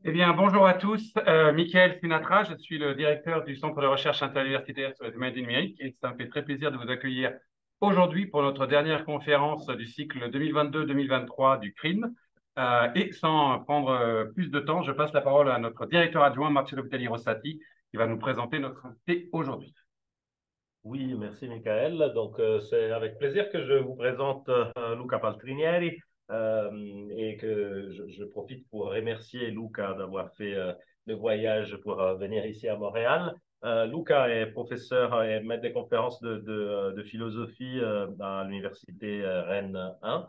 Eh bien, bonjour à tous. Michael Sinatra, je suis le directeur du Centre de recherche interuniversitaire sur les domaines du numérique et ça me fait très plaisir de vous accueillir aujourd'hui pour notre dernière conférence du cycle 2022-2023 du CRIN. Et sans prendre plus de temps, je passe la parole à notre directeur adjoint, Marcello Vitali Rossati, qui va nous présenter notre invité aujourd'hui. Oui, merci Michael. Donc, c'est avec plaisir que je vous présente Luca Paltrinieri et que je profite pour remercier Luca d'avoir fait le voyage pour venir ici à Montréal. Luca est professeur et maître des conférences de philosophie à l'université Rennes 1.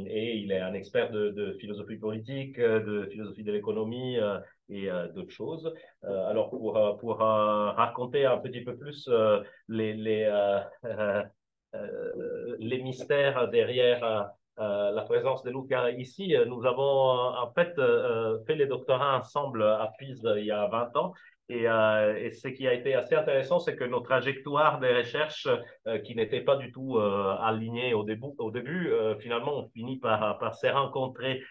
Et il est un expert de philosophie politique, de philosophie de l'économie et d'autres choses. Alors, pour raconter un petit peu plus les, les, euh, les mystères derrière la présence de Luca ici. Nous avons en fait fait les doctorats ensemble à Pise il y a 20 ans. Et ce qui a été assez intéressant, c'est que nos trajectoires des recherches qui n'étaient pas du tout alignées au début finalement, on finit par se rencontrer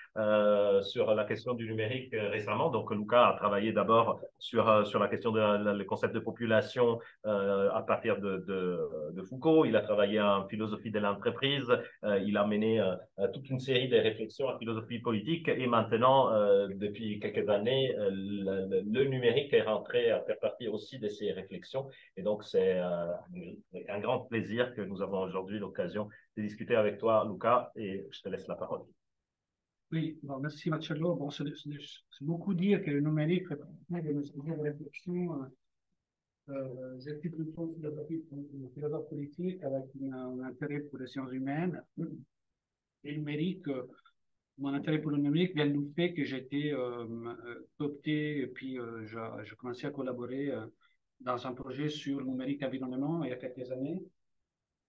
sur la question du numérique récemment. Donc, Luca a travaillé d'abord sur la question le concept de population à partir de Foucault. Il a travaillé en philosophie de l'entreprise. Il a mené toute une série de réflexions en philosophie politique. Et maintenant, depuis quelques années, le numérique est rentré à faire partie aussi de ces réflexions. Et donc, c'est un grand plaisir que nous avons aujourd'hui l'occasion de discuter avec toi, Luca. Et je te laisse la parole. Oui, bon, merci Marcello. Bon, c'est beaucoup dire que le numérique fait partie de nos sujets de réflexion. Je suis plutôt philosophe politique avec un intérêt pour les sciences humaines. Et le numérique, mon intérêt pour le numérique vient du fait que j'ai été coopté et puis j'ai commencé à collaborer dans un projet sur le numérique environnement il y a quelques années.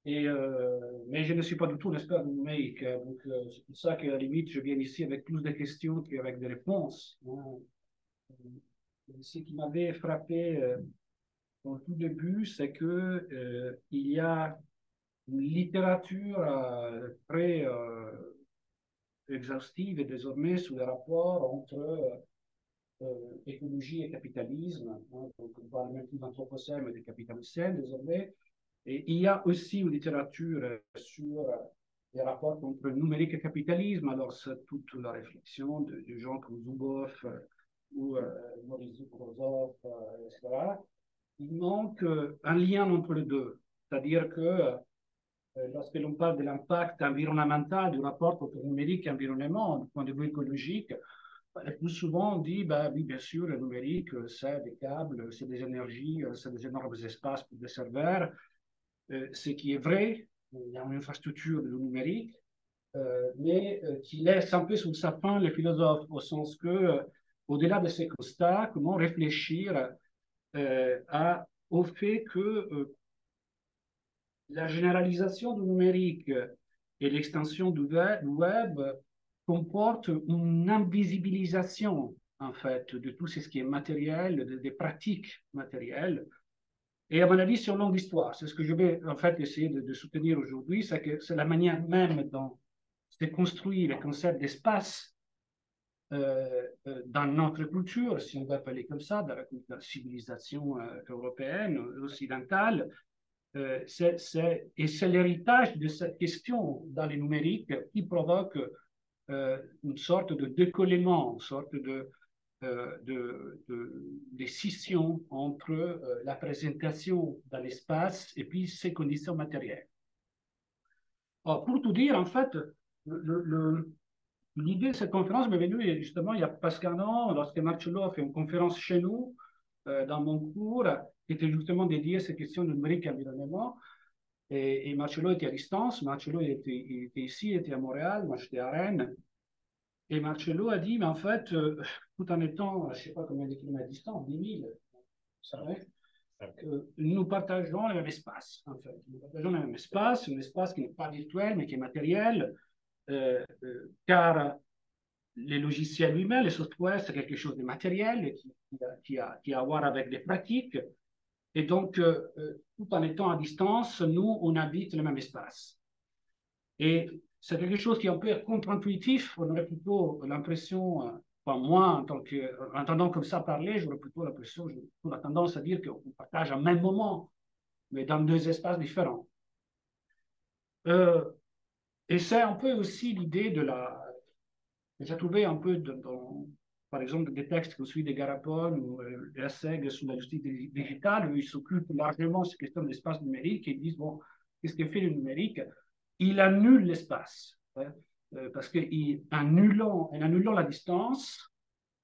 Mais je ne suis pas du tout un expert du numérique. Donc, c'est pour ça qu'à la limite, je viens ici avec plus de questions qu'avec des réponses. Hein. Ce qui m'avait frappé au tout début, c'est que il y a une littérature très exhaustive et désormais sur les rapports entre écologie et capitalisme. Hein. Donc, on parle même plus d'anthropocène, mais de capitalocène désormais. Et il y a aussi une littérature sur les rapports entre numérique et capitalisme. Alors, c'est toute la réflexion de gens comme Zuboff ou Maurice Zucrozoff, etc. Il manque un lien entre les deux. C'est-à-dire que lorsque l'on parle de l'impact environnemental du rapport entre numérique et environnement, du point de vue écologique, le plus souvent on dit, bah, oui, bien sûr, le numérique, c'est des câbles, c'est des énergies, c'est des énormes espaces pour des serveurs. Ce qui est vrai, il y a une infrastructure du numérique, mais qui laisse un peu sous sa fin les philosophes, au sens que, au-delà de ces constats, comment réfléchir au fait que la généralisation du numérique et l'extension du web comporte une invisibilisation, en fait, de tout ce qui est matériel, des pratiques matérielles. Et à mon avis, c'est une longue histoire. C'est ce que je vais en fait essayer de soutenir aujourd'hui, c'est que c'est la manière même dont se construit le concept d'espace dans notre culture, si on veut appeler comme ça, dans la civilisation européenne, occidentale. Et c'est l'héritage de cette question dans les numériques qui provoque une sorte de décollement, une sorte de scission entre la présentation dans l'espace et puis ses conditions matérielles. Alors, pour tout dire, en fait, l'idée de cette conférence m'est venue justement il y a presque un an, lorsque Marcello a fait une conférence chez nous, dans mon cours, qui était justement dédiée à ces questions de numérique et environnement. Et Marcello était à distance, Marcello il était ici, il était à Montréal, moi j'étais à Rennes. Et Marcello a dit, mais en fait, tout en étant, je ne sais pas combien de kilomètres distants, 10 000, vous savez, nous partageons le même espace, en fait. Nous partageons le même espace, un espace qui n'est pas virtuel, mais qui est matériel, car les logiciels lui-même, les softwares, c'est quelque chose de matériel qui a à voir avec des pratiques. Et donc, tout en étant à distance, nous, on habite le même espace. Et c'est quelque chose qui est un peu contre-intuitif. On aurait plutôt l'impression, enfin moi, en entendant comme ça parler, j'aurais plutôt l'impression, j'aurais plutôt la tendance à dire qu'on partage un même moment, mais dans deux espaces différents. Et c'est un peu aussi l'idée de la... J'ai trouvé un peu dans, par exemple, des textes comme celui de Garapone ou de Seg sur la justice digitale, où ils s'occupent largement de ces questions de l'espace numérique et ils disent, bon, qu'est-ce que fait le numérique? Il annule l'espace, hein, parce qu'en annulant la distance,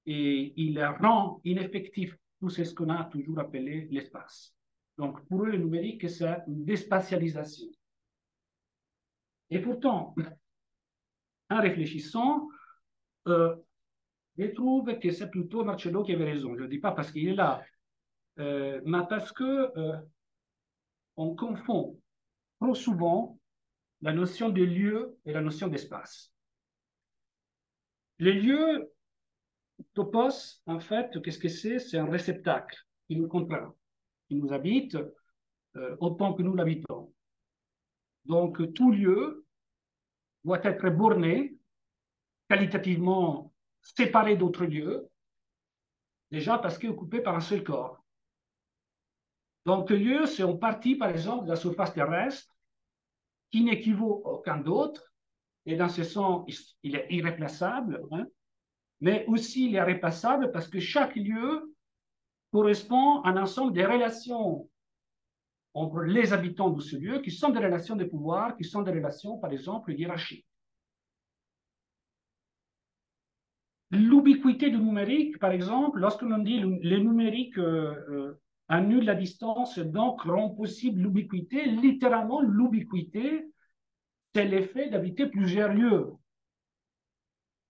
et il rend ineffectif tout ce qu'on a toujours appelé l'espace. Donc, pour eux, le numérique, c'est une déspatialisation. Et pourtant, en réfléchissant, je trouve que c'est plutôt Marcello qui avait raison. Je ne le dis pas parce qu'il est là, mais parce que on confond trop souvent la notion de lieu et la notion d'espace. Les lieux, topos, en fait, qu'est-ce que c'est? C'est un réceptacle qui nous contraint, qui nous habite autant que nous l'habitons. Donc, tout lieu doit être borné, qualitativement séparé d'autres lieux, déjà parce qu'il est occupé par un seul corps. Donc, le lieu, c'est en partie, par exemple, de la surface terrestre, qui n'équivaut à aucun d'autre, et dans ce sens, il est irréplaçable, hein, mais aussi il est irréplaçable parce que chaque lieu correspond à un ensemble de relations entre les habitants de ce lieu, qui sont des relations de pouvoir, qui sont des relations, par exemple, hiérarchiques. L'ubiquité du numérique, par exemple, lorsque l'on dit le numérique annule la distance, donc rend possible l'ubiquité, littéralement, l'ubiquité, c'est l'effet d'habiter plusieurs lieux,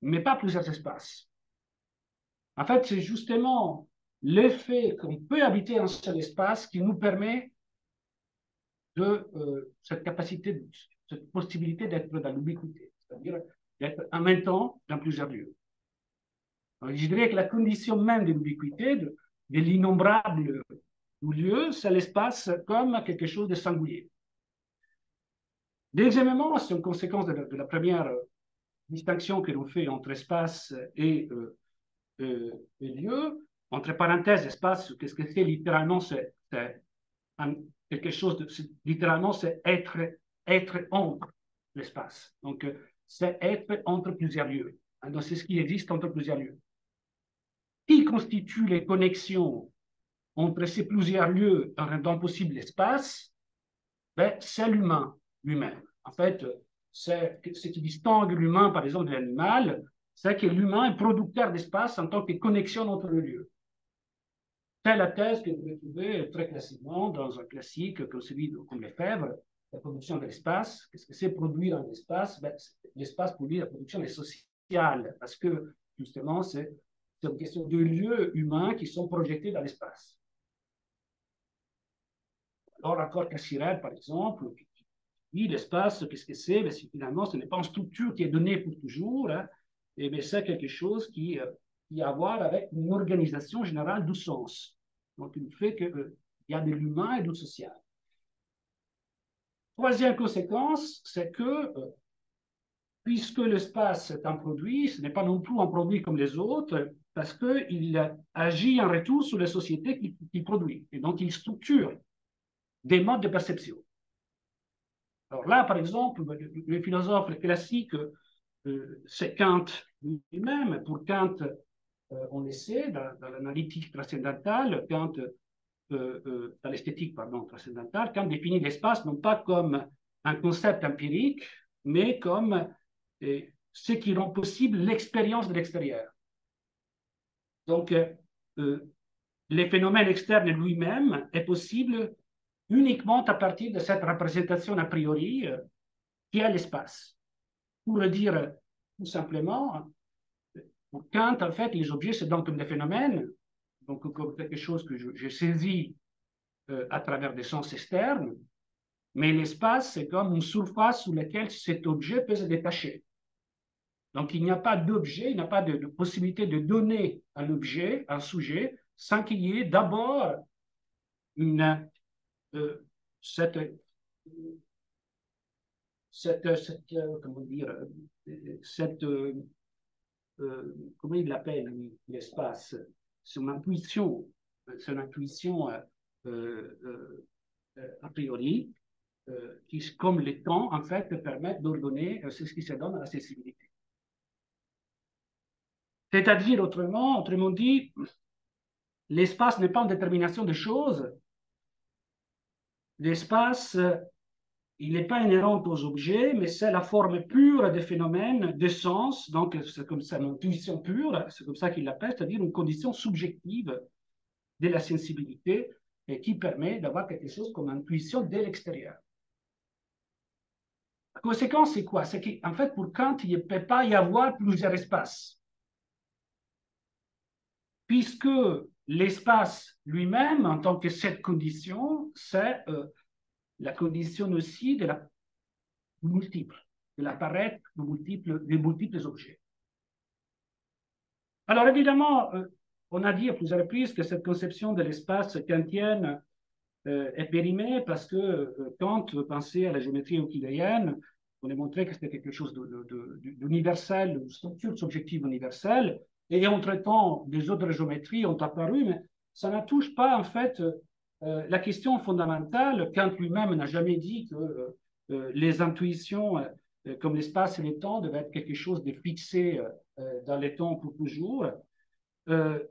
mais pas plusieurs espaces. En fait, c'est justement l'effet qu'on peut habiter un seul espace qui nous permet de cette capacité, cette possibilité d'être dans l'ubiquité, c'est-à-dire d'être en même temps dans plusieurs lieux. Alors, je dirais que la condition même de l'ubiquité, de l'innombrable lieu, c'est l'espace comme quelque chose de singulier. Deuxièmement, c'est une conséquence de la première distinction que l'on fait entre espace et lieu. Entre parenthèses, espace, qu'est-ce que c'est littéralement? C'est quelque chose de, littéralement, c'est être entre l'espace. Donc, c'est être entre plusieurs lieux. Donc, c'est ce qui existe entre plusieurs lieux. Qui constitue les connexions entre ces plusieurs lieux en rendant possible l'espace? Ben, c'est l'humain lui-même. En fait, c'est ce qui distingue l'humain, par exemple, de l'animal, c'est que l'humain est producteur d'espace en tant que connexion entre les lieux. C'est la thèse que vous pouvez trouver très classiquement dans un classique comme celui comme Lefebvre, la production de l'espace. Qu'est-ce que c'est produire un espace? Ben, l'espace produit la production est sociale, parce que justement, c'est une question de lieux humains qui sont projetés dans l'espace. Alors, encore Cassirer, par exemple, oui, l'espace, qu'est-ce que c'est? Ben, finalement, ce n'est pas une structure qui est donnée pour toujours, hein, et c'est quelque chose qui a à voir avec une organisation générale du sens. Donc, il fait qu'il y a de l'humain et du social. Troisième conséquence, c'est que puisque l'espace est un produit, ce n'est pas non plus un produit comme les autres, parce qu'il agit en retour sur les sociétés qu'il produit. Et donc, il structure des modes de perception. Alors là, par exemple, le philosophe classique, c'est Kant lui-même. Pour Kant, on le sait, dans l'analytique transcendantale, Kant, dans l'esthétique, pardon, transcendantale, Kant définit l'espace non pas comme un concept empirique, mais comme ce qui rend possible l'expérience de l'extérieur. Donc, les phénomènes externes lui-même est possible uniquement à partir de cette représentation a priori qui est l'espace. Pour le dire tout simplement, pour Kant, en fait, les objets, c'est donc comme des phénomènes, donc comme quelque chose que je saisis à travers des sens externes, mais l'espace, c'est comme une surface sur laquelle cet objet peut se détacher. Donc, il n'y a pas d'objet, il n'y a pas de possibilité de donner un objet, un sujet, sans qu'il y ait d'abord cette comment dire, comment il l'appelle, l'espace, c'est une intuition a priori, qui, comme les temps, en fait, permettent d'ordonner ce qui se donne à la sensibilité. C'est-à-dire, autrement dit, l'espace n'est pas une détermination des choses. L'espace, il n'est pas inhérent aux objets, mais c'est la forme pure des phénomènes, des sens. Donc, c'est comme ça, une intuition pure, c'est comme ça qu'il l'appelle, c'est-à-dire une condition subjective de la sensibilité et qui permet d'avoir quelque chose comme intuition de l'extérieur. La conséquence, c'est quoi? C'est qu'en fait, pour Kant, il ne peut pas y avoir plusieurs espaces. Puisque l'espace lui-même, en tant que cette condition, c'est la condition aussi de la multiple, de l'apparaître de multiples objets. Alors évidemment, on a dit à plusieurs reprises que cette conception de l'espace kantienne est périmée parce que Kant pensait à la géométrie euclidienne, on a montré que c'était quelque chose d'universel, une structure subjective universelle, et entre-temps, des autres géométries ont apparu, mais ça ne touche pas en fait la question fondamentale. Kant lui-même n'a jamais dit que les intuitions, comme l'espace et le temps, devaient être quelque chose de fixé dans le temps pour toujours.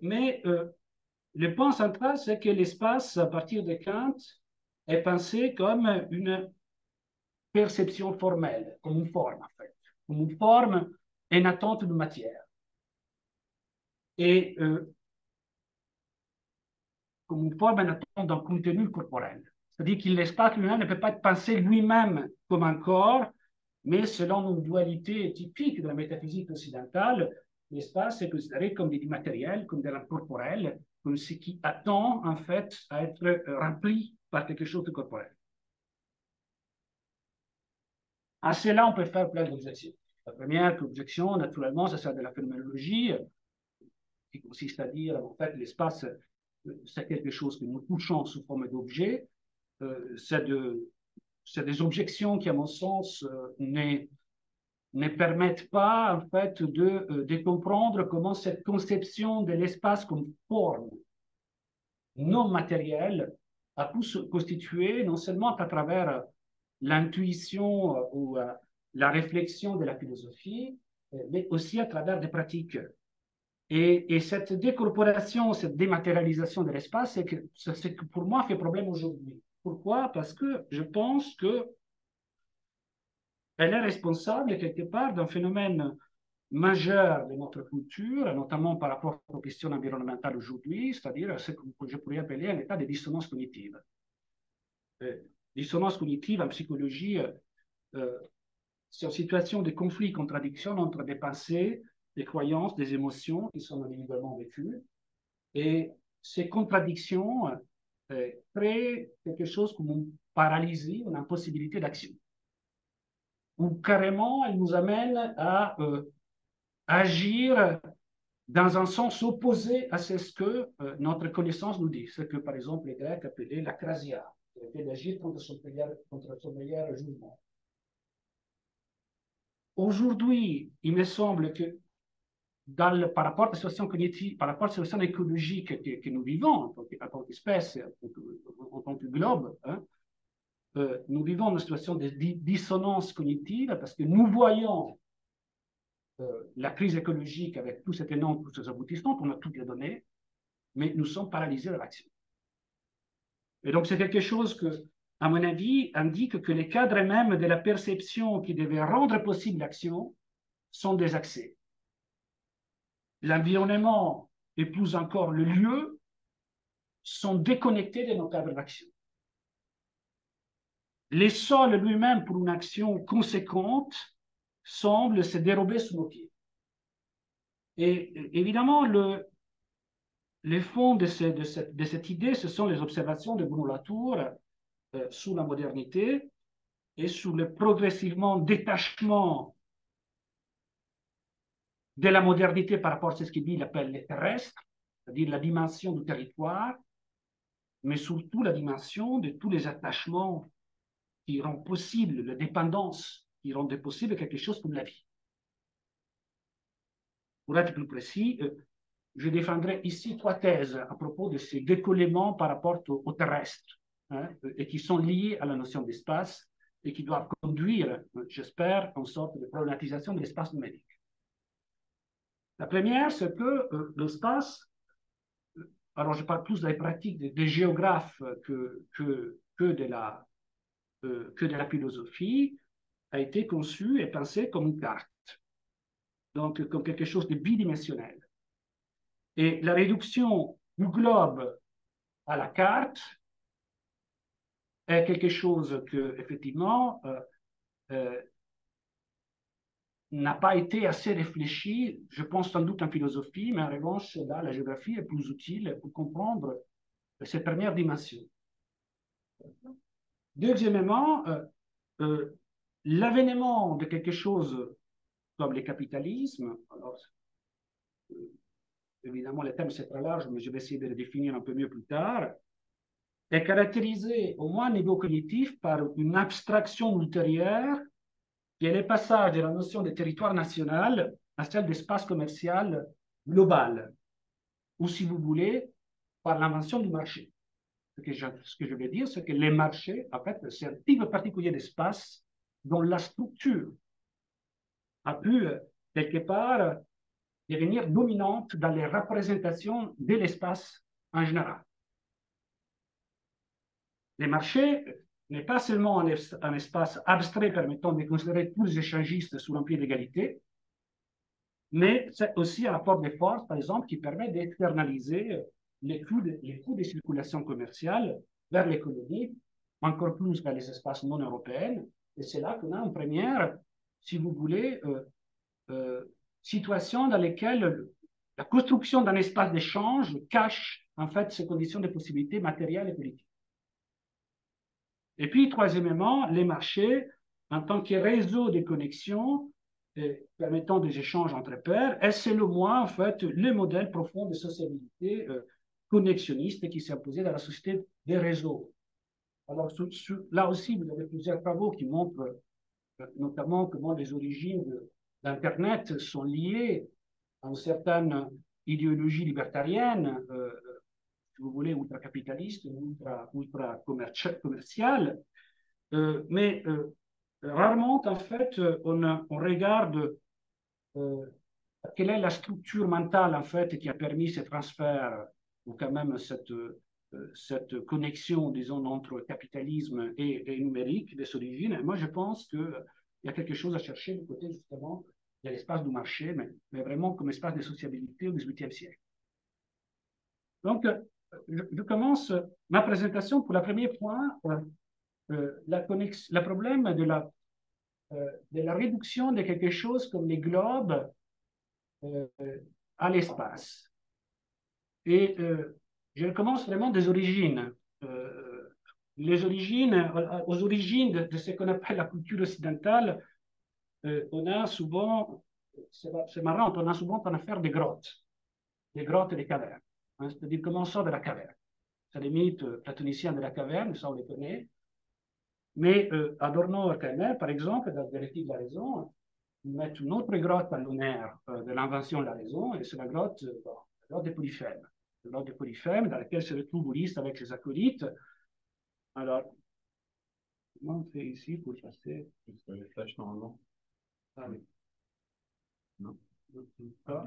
Mais le point central, c'est que l'espace, à partir de Kant, est pensé comme une perception formelle, comme une forme, en fait, comme une forme et une attente de matière. Et comme une forme et une attente d'un contenu corporel. C'est-à-dire que l'espace lui-même ne peut pas être pensé lui-même comme un corps, mais selon une dualité typique de la métaphysique occidentale, l'espace est considéré comme des matériels, comme de l'incorporel, comme ce qui attend en fait à être rempli par quelque chose de corporel. À cela, on peut faire plein d'objections. La première objection, naturellement, c'est celle de la phénoménologie, qui consiste à dire, en fait, l'espace, c'est quelque chose que nous touchons sous forme d'objet. C'est des objections qui, à mon sens, ne permettent pas, en fait, de comprendre comment cette conception de l'espace comme forme non matérielle a pu se constituer non seulement à travers l'intuition ou la réflexion de la philosophie, mais aussi à travers des pratiques. Et cette décorporation, cette dématérialisation de l'espace, c'est que pour moi fait problème aujourd'hui. Pourquoi? Parce que je pense que elle est responsable quelque part d'un phénomène majeur de notre culture, notamment par rapport aux questions environnementales aujourd'hui, c'est-à-dire ce que je pourrais appeler un état de dissonance cognitive. Dissonance cognitive en psychologie, c'est une situation de conflit, contradiction entre des pensées, des croyances, des émotions qui sont individuellement vécues. Et ces contradictions créent quelque chose comme une paralysie, une impossibilité d'action. Ou carrément, elles nous amènent à agir dans un sens opposé à ce que notre connaissance nous dit. Ce que, par exemple, les Grecs appelaient l'acrasia, le fait d'agir contre son meilleur jugement. Aujourd'hui, il me semble que par rapport à la situation cognitive, par rapport à la situation écologique que nous vivons en tant qu'espèce, en tant que globe, hein, nous vivons une situation de dissonance cognitive parce que nous voyons la crise écologique avec tout cet énorme, tous ces aboutissements, on a toutes les données, mais nous sommes paralysés de l'action. Et donc c'est quelque chose que, à mon avis, indique que les cadres mêmes de la perception qui devaient rendre possible l'action sont désaxés. L'environnement et plus encore le lieu sont déconnectés de nos cadres d'action. Les sols lui-même, pour une action conséquente, semblent se dérober sous nos pieds. Et évidemment, les fonds de cette idée, ce sont les observations de Bruno Latour sous la modernité et sur le progressivement détachement de la modernité par rapport à ce qu'il appelle les terrestres, c'est-à-dire la dimension du territoire, mais surtout la dimension de tous les attachements qui rendent possible la dépendance, qui rendait possible quelque chose comme la vie. Pour être plus précis, je défendrai ici 3 thèses à propos de ces décollements par rapport au terrestre, hein, et qui sont liés à la notion d'espace et qui doivent conduire, j'espère, à une sorte de problématisation de l'espace numérique. La première, c'est que l'espace, alors je parle plus des pratiques des géographes que de la philosophie, a été conçu et pensé comme une carte, donc comme quelque chose de bidimensionnel. Et la réduction du globe à la carte est quelque chose que, effectivement, n'a pas été assez réfléchi, je pense sans doute en philosophie, mais en revanche, là, la géographie est plus utile pour comprendre cette première dimension. Deuxièmement, l'avènement de quelque chose comme le capitalisme, alors, évidemment, le thème c'est très large, mais je vais essayer de le définir un peu mieux plus tard, est caractérisé, au moins au niveau cognitif, par une abstraction ultérieure qui est le passage de la notion de territoire national à celle d'espace commercial global, ou si vous voulez, par l'invention du marché. Ce que je veux dire, c'est que les marchés, en fait, c'est un type particulier d'espace dont la structure a pu, quelque part, devenir dominante dans les représentations de l'espace en général. Les marchés n'est pas seulement un espace abstrait permettant de considérer tous les échangistes sous un pied d'égalité, mais c'est aussi un rapport de force, par exemple, qui permet d'externaliser les coûts de circulation commerciale vers l'économie, encore plus vers les espaces non européens. Et c'est là qu'on a une première, si vous voulez, situation dans laquelle la construction d'un espace d'échange cache en fait ces conditions de possibilités matérielles et politiques. Et puis, troisièmement, les marchés, en tant que réseau de connexions permettant des échanges entre pairs, est selon moi, en fait, le modèle profond de sociabilité connexionniste qui s'est imposé dans la société des réseaux. Alors, là aussi, vous avez plusieurs travaux qui montrent notamment comment les origines d'Internet sont liées à une certaine idéologie libertarienne, si vous voulez, ultra-capitaliste, ultra-commerciale, mais rarement, en fait, on regarde quelle est la structure mentale, en fait, qui a permis ce transfert, ou quand même cette connexion, disons, entre capitalisme et numérique des origines. Et moi, je pense qu'il y a quelque chose à chercher du côté, justement, de l'espace du marché, mais vraiment comme espace de sociabilité au XVIIIe siècle. Donc, je commence ma présentation pour le premier point, le problème de la réduction de quelque chose comme les globes à l'espace. Et je commence vraiment des origines. Aux origines de ce qu'on appelle la culture occidentale, on a souvent, c'est marrant, on a souvent en affaire des grottes et des cavernes. Hein, c'est-à-dire comment on sort de la caverne. C'est les mythes platoniciens de la caverne, ça on les connaît. Mais Adorno et Kremer, par exemple, dans la Dialectique de la raison, mettent une autre grotte à l'honneur de l'invention de la raison, et c'est la grotte des Polyphèmes. La grotte des Polyphèmes, dans laquelle se retrouve Ulysse avec ses acolytes. Alors, comment on fait ici pour passer? Les flèches, normalement. Ah oui. Non. Ah.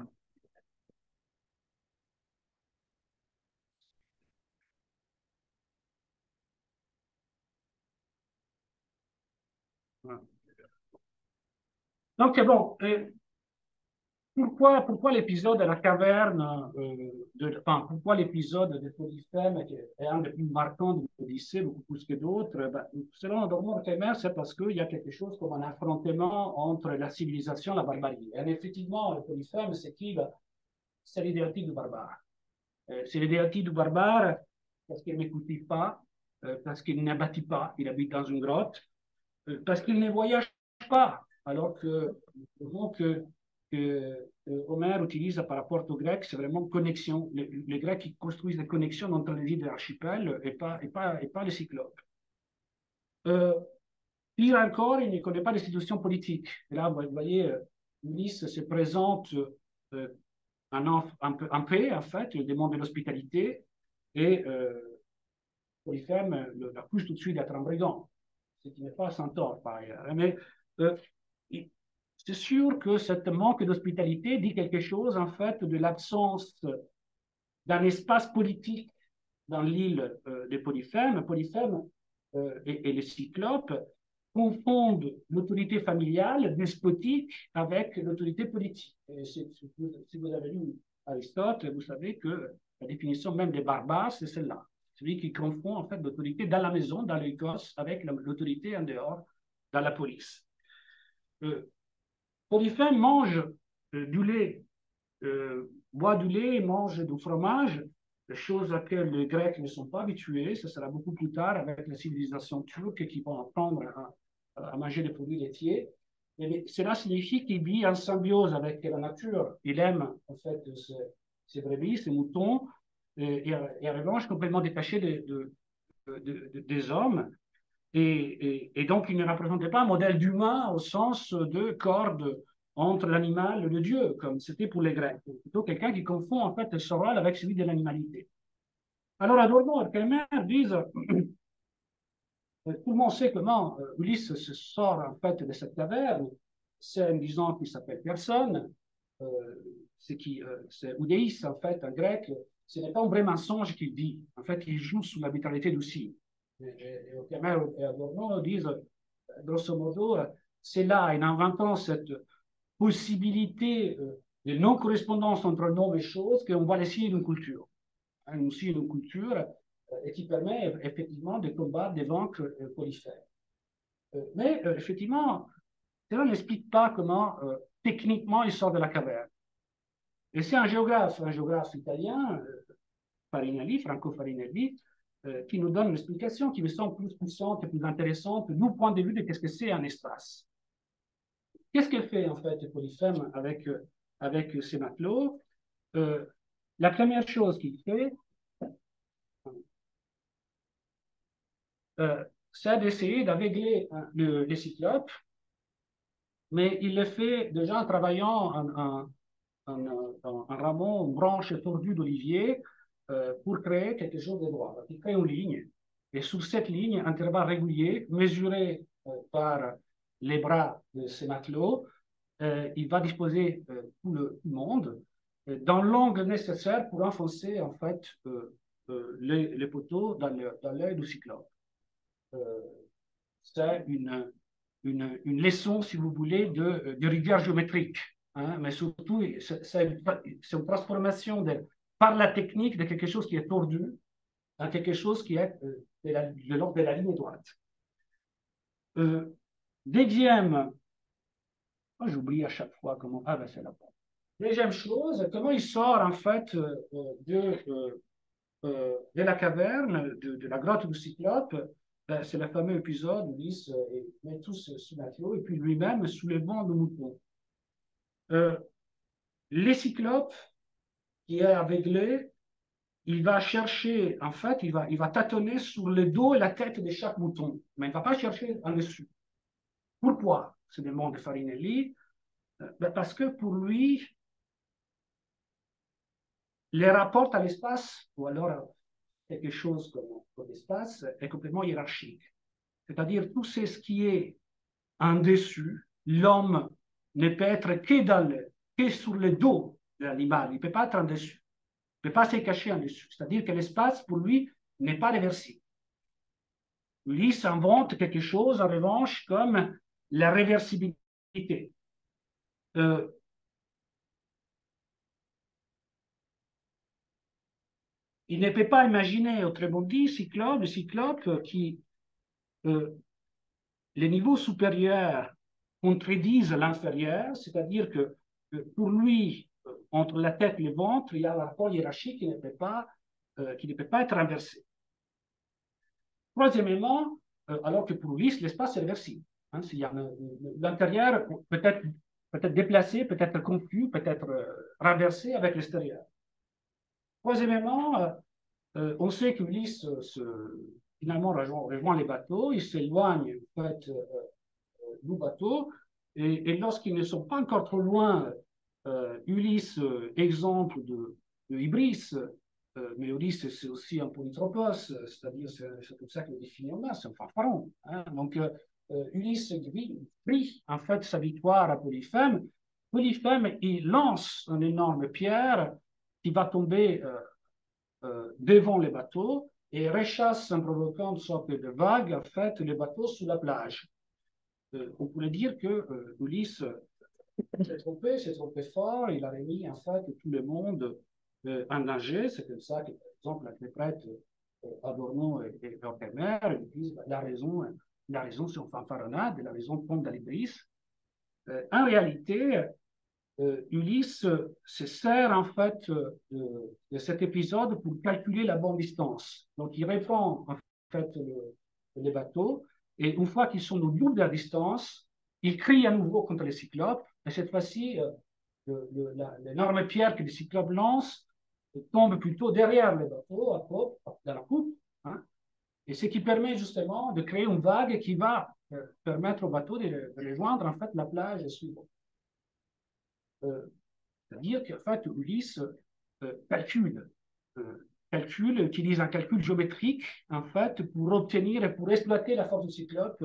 Voilà. Donc, bon, pourquoi l'épisode de la caverne, pourquoi l'épisode de Polyphème est un des plus marquants de l'Odyssée, beaucoup plus que d'autres? Ben, selon Adorno et Kremer, c'est parce qu'il y a quelque chose comme un affrontement entre la civilisation et la barbarie. Et effectivement, le Polyphème, c'est qui? C'est l'idéalité du barbare. C'est l'idéalité du barbare parce qu'il ne cultive pas, parce qu'il n'abattit pas, il habite dans une grotte, parce qu'il ne voyage pas, alors que le mot que Homère utilise par rapport aux Grecs, c'est vraiment connexion. Les Grecs qui construisent des connexions entre les îles de l'archipel et pas les cyclopes. Pire encore, il ne connaît pas l'institution politique. Et là, vous voyez, Ulysse se présente en paix, en fait, il demande de l'hospitalité, et Polyphème l'accuse tout de suite d'être un brigand, ce qui n'est pas sans tort par ailleurs. Mais c'est sûr que ce manque d'hospitalité dit quelque chose, en fait, de l'absence d'un espace politique dans l'île de Polyphème. Polyphème et les Cyclopes confondent l'autorité familiale, despotique, avec l'autorité politique. Et si vous avez lu Aristote, vous savez que la définition même des barbares, c'est celle-là. Celui qui confond en fait l'autorité dans la maison, dans l'écosse, avec l'autorité en dehors, dans la police. Polyphème mange du lait, boit du lait, mange du fromage, choses à laquelle les Grecs ne sont pas habitués. Ce sera beaucoup plus tard avec la civilisation turque qui vont apprendre à manger des produits laitiers. Et cela signifie qu'il vit en symbiose avec la nature. Il aime en fait ses brebis, ses moutons, et en revanche complètement détaché des hommes. Et donc, il ne représentait pas un modèle d'humain au sens de corde entre l'animal et le Dieu, comme c'était pour les Grecs. Plutôt quelqu'un qui confond en fait ce rôle avec celui de l'animalité. Alors, Adorno et Kremer disent, tout le monde sait comment Ulysse se sort en fait de cette caverne, c'est en disant qu'il s'appelle personne, c'est Oudéis en fait, en grec, ce n'est pas un vrai mensonge qu'il dit, en fait, il joue sur l'arbitralité du signe. Et Kremer et Adorno disent, grosso modo, c'est là, en inventant cette possibilité de non-correspondance entre nom et chose, qu'on voit les signes d'une culture. Aussi une culture et qui permet effectivement de combattre, de vaincre Polyphème. Mais effectivement, cela n'explique pas comment techniquement il sort de la caverne. Et c'est un géographe italien, Farinelli, Franco Farinelli, qui nous donne une explication qui me semble plus puissante et plus intéressante du point de vue de ce que c'est un espace. Qu'est-ce qu'elle fait en fait Polyphème avec ses matelots? La première chose qu'il fait, c'est d'essayer d'aveugler les cyclopes, mais il le fait déjà en travaillant un rameau, une branche tordue d'olivier pour créer quelque chose de droit. Il crée une ligne, et sur cette ligne, intervalle régulier, mesuré par les bras de ces matelots, il va disposer tout le monde dans l'angle nécessaire pour enfoncer en fait les poteaux dans l'œil du cyclope. C'est une leçon, si vous voulez, de rigueur géométrique. Hein, mais surtout, c'est une transformation par la technique de quelque chose qui est tordu en quelque chose qui est de l'ordre de la ligne droite. Deuxième, oh, j'oublie à chaque fois comment. Ah, ben c'est là. Deuxième chose, comment il sort en fait de la caverne, de la grotte du Cyclope. C'est le fameux épisode où Ulysse met tous sous matelot et puis lui-même sous les bancs de moutons. Les Cyclopes, qui est aveuglé, il va chercher, en fait, il va tâtonner sur le dos et la tête de chaque mouton, mais il ne va pas chercher en dessus. Pourquoi? Se demande Farinelli. Parce que pour lui, les rapports à l'espace, ou alors quelque chose comme l'espace, est complètement hiérarchique. C'est-à-dire tout ce qui est en dessus, l'homme ne peut être que sur le dos de l'animal, il ne peut pas être en dessus, il ne peut pas se cacher en dessus. C'est-à-dire que l'espace, pour lui, n'est pas réversible. Lui s'invente quelque chose, en revanche, comme la réversibilité. Il ne peut pas imaginer, autrement dit, le cyclope qui, les niveaux supérieurs contredisent l'inférieur, c'est-à-dire que pour lui, entre la tête et le ventre, il y a un rapport hiérarchique qui ne peut pas être inversé. Troisièmement, alors que pour lui, l'espace est réversible. Hein, l'intérieur peut être déplacé, peut être confus, peut être renversé avec l'extérieur. Troisièmement, on sait qu'Ulysse finalement rejoint les bateaux, ils s'éloignent en fait, du bateau, et lorsqu'ils ne sont pas encore trop loin, Ulysse, exemple de Ibris, mais Ulysse, c'est aussi un polytropos, c'est-à-dire, c'est comme ça qu'il est défini en masse, c'est un fanfaron. Hein. Donc, Ulysse prie en fait sa victoire à Polyphème. Polyphème, il lance une énorme pierre qui va tomber devant les bateaux et rechasse en provoquant une sorte de vague, en fait, les bateaux sur la plage. On pourrait dire que Ulysse s'est trompé fort, il a remis en fait tout le monde en danger. C'est comme ça que, par exemple, les prêtres Adorno et Vermeer disent la raison c'est une fanfaronnade, la raison tombe dans les brises. En réalité, Ulysse se sert en fait de cet épisode pour calculer la bonne distance. Donc il répand en fait les bateaux et une fois qu'ils sont au double de la distance, il crie à nouveau contre les cyclopes et cette fois-ci l'énorme pierre que les cyclopes lancent tombe plutôt derrière les bateaux, dans la coupe, hein, et ce qui permet justement de créer une vague qui va permettre aux bateaux de rejoindre en fait la plage suivante. C'est-à-dire qu'en fait, Ulysse utilise un calcul géométrique, en fait, pour obtenir et pour exploiter la force du cyclope,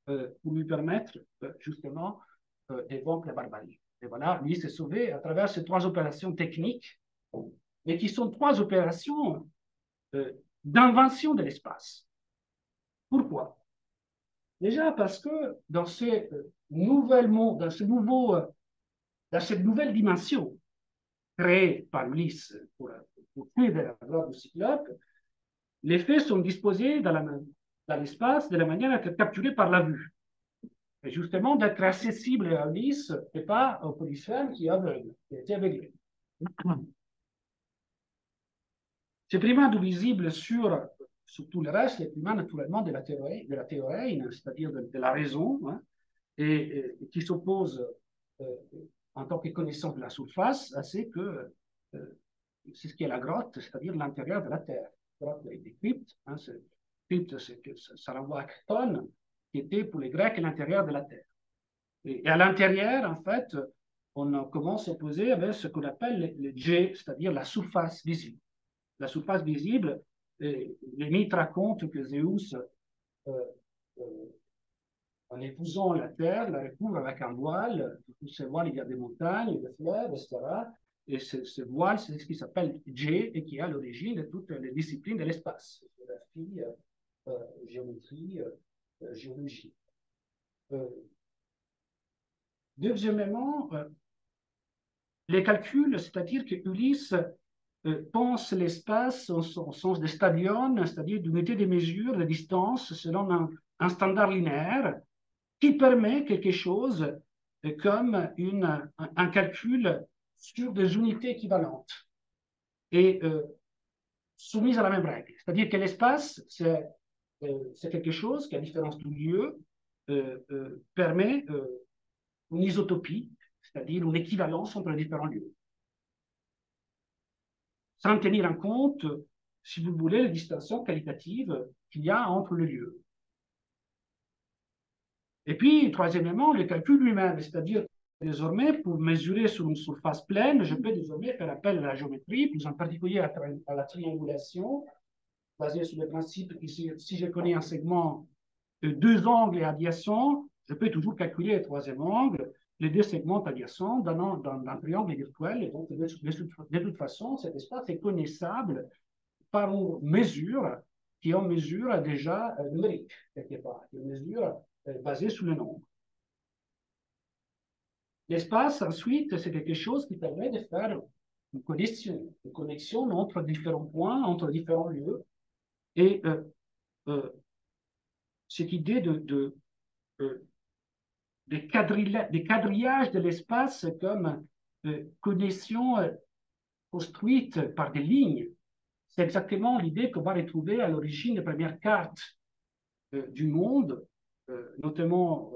pour lui permettre, justement, de vaincre la barbarie. Et voilà, Ulysse est sauvé à travers ces trois opérations techniques, mais qui sont trois opérations d'invention de l'espace. Pourquoi? Déjà parce que dans ces nouvelles mondes, dans cette nouvelle dimension créée par Ulysse pour fuir de la gloire du cyclope, les faits sont disposés dans l'espace de la manière à être capturés par la vue. Et justement, d'être accessible à Ulysse et pas au Polyphème qui est aveugle, qui était aveuglé. C'est primaire visible sur tout le reste, c'est primaire naturellement de la théorie, c'est-à-dire de la raison, hein, et qui s'oppose en tant que connaissance de la surface, c'est que c'est ce qui est la grotte, c'est-à-dire l'intérieur de la Terre. La grotte des cryptes, hein, crypte, ça renvoie à Chthon, qui était pour les Grecs l'intérieur de la Terre. Et à l'intérieur, en fait, on commence à opposer avec ce qu'on appelle le G, c'est-à-dire la surface visible. La surface visible, les mythes racontent que Zeus, en épousant la terre, la recouvre avec un voile. Sous ce voile, il y a des montagnes, des fleuves, etc. Et ce voile, c'est ce qui s'appelle G et qui est à l'origine de toutes les disciplines de l'espace. Géographie, géométrie, géologie. Deuxièmement, les calculs, c'est-à-dire que Ulysse pense l'espace au sens de stadion, c'est-à-dire d'unité de mesure, de distance, selon un standard linéaire, qui permet quelque chose comme un calcul sur des unités équivalentes et soumises à la même règle. C'est-à-dire que l'espace, c'est quelque chose qui, à différence du lieu, permet une isotopie, c'est-à-dire une équivalence entre les différents lieux, sans tenir en compte, si vous voulez, les distinctions qualitatives qu'il y a entre les lieux. Et puis, troisièmement, le calcul lui-même, c'est-à-dire désormais, pour mesurer sur une surface pleine, je peux désormais faire appel à la géométrie, plus en particulier à la triangulation, basée sur le principe que si je connais un segment de deux angles adjacents, je peux toujours calculer le troisième angle, les deux segments adjacents d'un triangle virtuel. Et donc, de toute façon, cet espace est connaissable par une mesure qui est une mesure déjà numérique, quelque part, une mesure basée sur le nombre. L'espace, ensuite, c'est quelque chose qui permet de faire une connexion entre différents points, entre différents lieux. Et cette idée de quadrillage de l'espace comme connexion construite par des lignes, c'est exactement l'idée qu'on va retrouver à l'origine des premières cartes du monde, notamment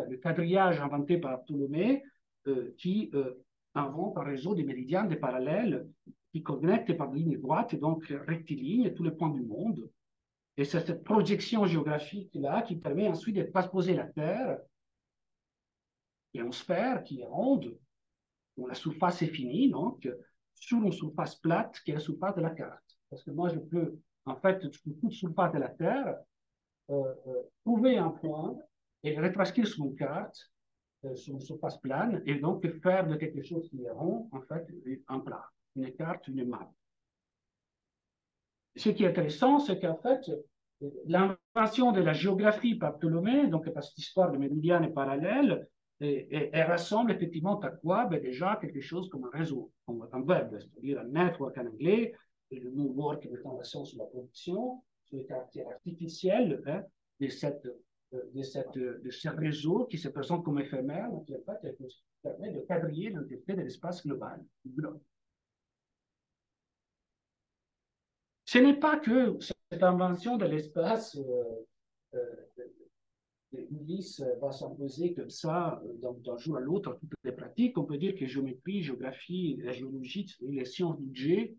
le quadrillage inventé par Ptolémée, qui invente un réseau de méridiens, des parallèles, qui connectent par des lignes droites, et donc rectilignes, tous les points du monde. Et c'est cette projection géographique-là qui permet ensuite de transposer la Terre, qui est en sphère, qui est ronde, dont la surface est finie, donc, sur une surface plate qui est la surface de la carte. Parce que moi, je peux, en fait, sur toute surface de la Terre, trouver un point et le retranscrire sur une carte, sur une surface plane, et donc faire de quelque chose qui est rond, en fait, un plat, une carte, une map. Ce qui est intéressant, c'est qu'en fait, l'invention de la géographie par Ptolémée, donc par cette histoire de méridiane parallèle, elle rassemble effectivement à quoi? Ben déjà quelque chose comme un réseau, comme un web, c'est-à-dire un network en anglais, et le mot work étant l'accent sur la production, sur le caractère artificiel hein, de, ce réseau qui se présente comme éphémère, mais qui en fait permet de quadriller l'entité de l'espace global, du globe. Ce n'est pas que cette invention de l'espace Ulysse va s'imposer comme ça d'un jour à l'autre à toutes les pratiques. On peut dire que géométrie, géographie, la géologie, les sciences du G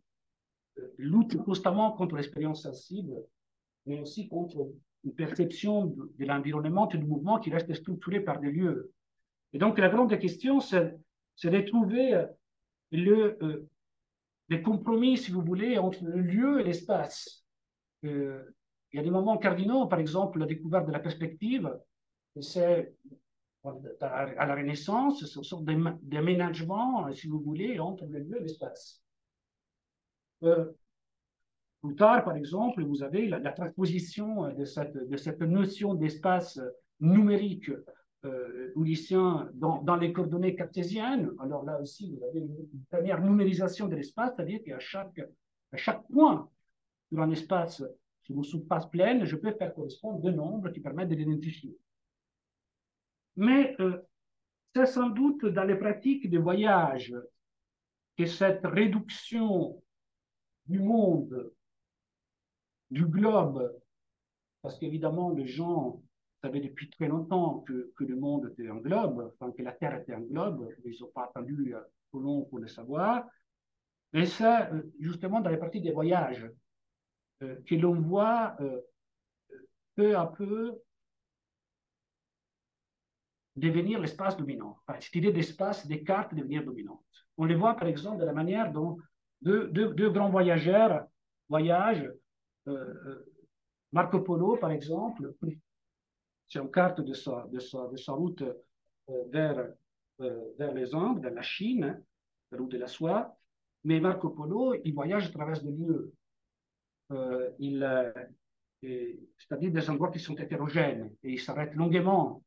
luttent constamment contre l'expérience sensible, mais aussi contre une perception de l'environnement et du mouvement qui reste structuré par des lieux. Et donc la grande question, c'est de trouver les compromis, si vous voulez, entre le lieu et l'espace. Il y a des moments cardinaux, par exemple la découverte de la perspective, c'est à la Renaissance, c'est une sorte d'aménagement, si vous voulez, entre le lieu et l'espace. Plus tard, par exemple, vous avez la transposition de cette notion d'espace numérique ulyssien dans les coordonnées cartésiennes. Alors là aussi, vous avez une première numérisation de l'espace, c'est-à-dire qu'à chaque point sur un espace, sur une surface pleine, je peux faire correspondre deux nombres qui permettent de l'identifier. Mais c'est sans doute dans les pratiques de voyage que cette réduction du monde, du globe, parce qu'évidemment, les gens savaient depuis très longtemps que le monde était un globe, enfin que la Terre était un globe, ils n'ont pas attendu Colomb pour le savoir, et c'est justement dans les pratiques des voyages que l'on voit peu à peu devenir l'espace dominant. Enfin, cette idée d'espace, des cartes devenir dominante. On les voit par exemple de la manière dont deux grands voyageurs voyagent. Marco Polo, par exemple, c'est une carte de sa route vers les Indes, vers la Chine, la route de la soie. Mais Marco Polo, il voyage à travers des lieux. C'est-à-dire des endroits qui sont hétérogènes. Et il s'arrête longuement.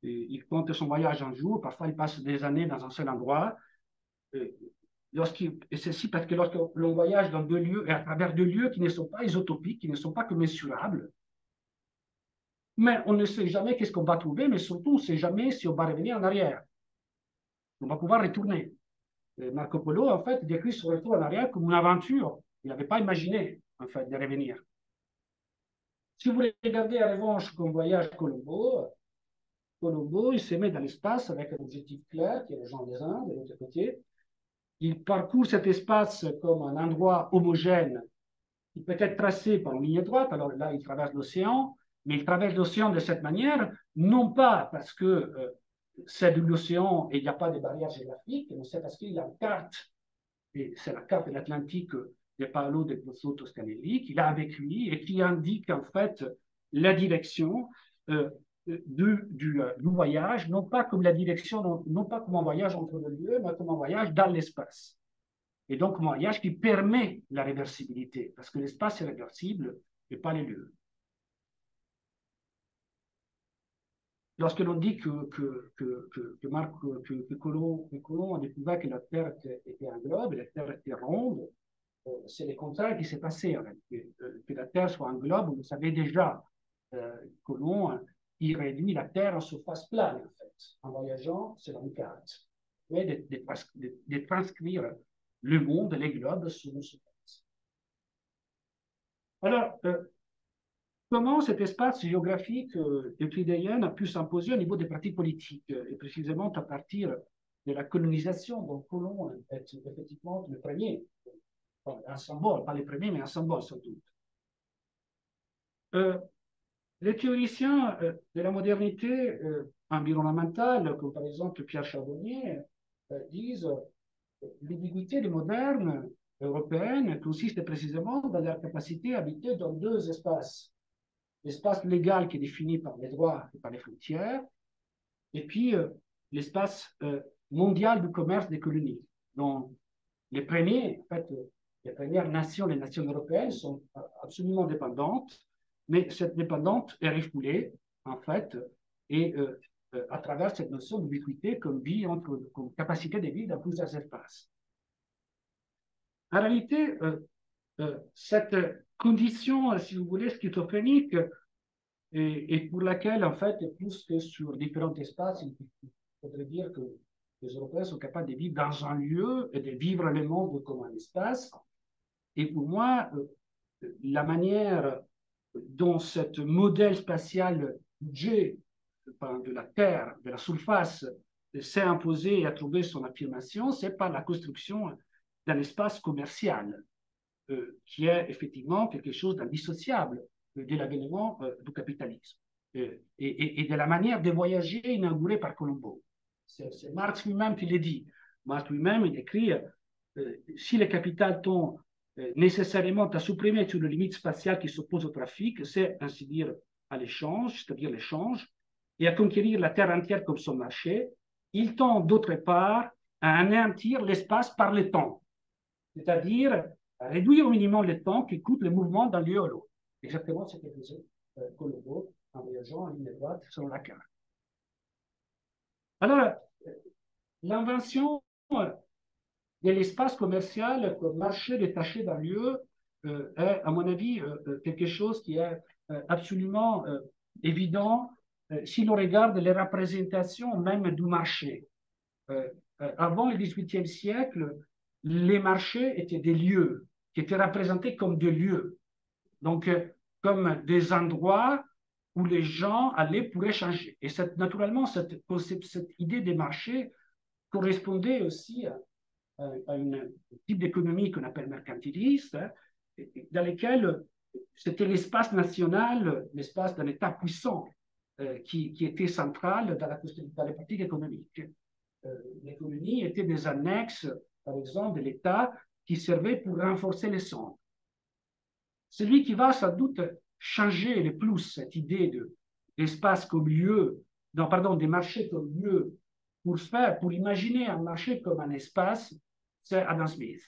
Il compte son voyage un jour. Parfois, il passe des années dans un seul endroit. Et ceci parce que lorsque l'on voyage dans deux lieux et à travers deux lieux qui ne sont pas isotopiques, qui ne sont pas commensurables, mais on ne sait jamais qu'est-ce qu'on va trouver, mais surtout, on ne sait jamais si on va revenir en arrière. On va pouvoir retourner. Et Marco Polo, en fait, décrit son retour en arrière comme une aventure. Il n'avait pas imaginé, en fait, de revenir. Si vous regardez en revanche comme voyage Colombo, il se met dans l'espace avec un objectif clair, qui est le Jean des Indes, de l'autre côté. Il parcourt cet espace comme un endroit homogène qui peut être tracé par une ligne droite. Alors là, il traverse l'océan, mais il traverse l'océan de cette manière, non pas parce que c'est de l'océan et il n'y a pas de barrières géographiques, mais c'est parce qu'il y a une carte, et c'est la carte de l'Atlantique de Paolo del Pozzo Toscanelli, qu'il a avec lui et qui indique en fait la direction du voyage, non pas comme la direction, non pas comme un voyage entre deux lieux, mais comme un voyage dans l'espace. Et donc, un voyage qui permet la réversibilité, parce que l'espace est réversible et pas les lieux. Lorsque l'on dit que Colomb a découvert que la Terre était un globe et la Terre était ronde, c'est le contraire qui s'est passé. Que la Terre soit un globe, vous savez déjà, Colomb, il réduit la Terre en surface plane, en fait, en voyageant sur une carte. Et de transcrire le monde, les globes sur une surface. Alors, comment cet espace géographique euclidéen a pu s'imposer au niveau des pratiques politiques, et précisément à partir de la colonisation dont Colomb est effectivement le premier, un symbole, pas le premier, mais un symbole sans doute. Les théoriciens de la modernité environnementale, comme par exemple Pierre Charbonnier, disent l'ubiquité des modernes européennes consiste précisément dans leur capacité à habiter dans deux espaces. L'espace légal qui est défini par les droits et par les frontières, et puis l'espace mondial du commerce des colonies, dont les premiers, en fait, les premières nations, les nations européennes, sont absolument dépendantes, mais cette dépendance est refoulée, en fait, et à travers cette notion d'ubiquité comme comme capacité de vivre dans plusieurs espaces. En réalité, cette condition, si vous voulez, schizophrénique, et pour laquelle, en fait, plus que sur différents espaces, il faudrait dire que les Européens sont capables de vivre dans un lieu et de vivre le monde comme un espace. Et pour moi, la manière dont ce modèle spatial J de la Terre, de la surface, s'est imposé et a trouvé son affirmation, c'est par la construction d'un espace commercial, qui est effectivement quelque chose d'indissociable de l'avènement du capitalisme et de la manière de voyager inaugurée par Colombo. C'est Marx lui-même qui le dit. Marx lui-même, il écrit si le capital tend nécessairement à supprimer toutes les limites spatiales qui s'opposent au trafic, c'est ainsi dire à l'échange, c'est-à-dire l'échange, et à conquérir la terre entière comme son marché, il tend d'autre part à anéantir l'espace par le temps, c'est-à-dire à réduire au minimum le temps qui coûte le mouvement d'un lieu à l'autre. Exactement ce que faisait Colombo en voyageant en ligne droite selon la carte. Alors, l'invention de l'espace commercial comme marché détaché d'un lieu est, à mon avis, quelque chose qui est absolument évident si l'on regarde les représentations même du marché. Avant le XVIIIe siècle, les marchés étaient des lieux qui étaient représentés comme des lieux, donc comme des endroits où les gens allaient pour échanger. Et naturellement, cette idée des marchés correspondait aussi à un type d'économie qu'on appelle mercantiliste, dans lequel c'était l'espace national, l'espace d'un État puissant qui était central dans la pratique économique. L'économie était des annexes, par exemple, de l'État qui servaient pour renforcer les centres. Celui qui va sans doute changer le plus cette idée d'espace comme lieu, non, pardon, des marchés comme lieu, pour imaginer un marché comme un espace, c'est Adam Smith.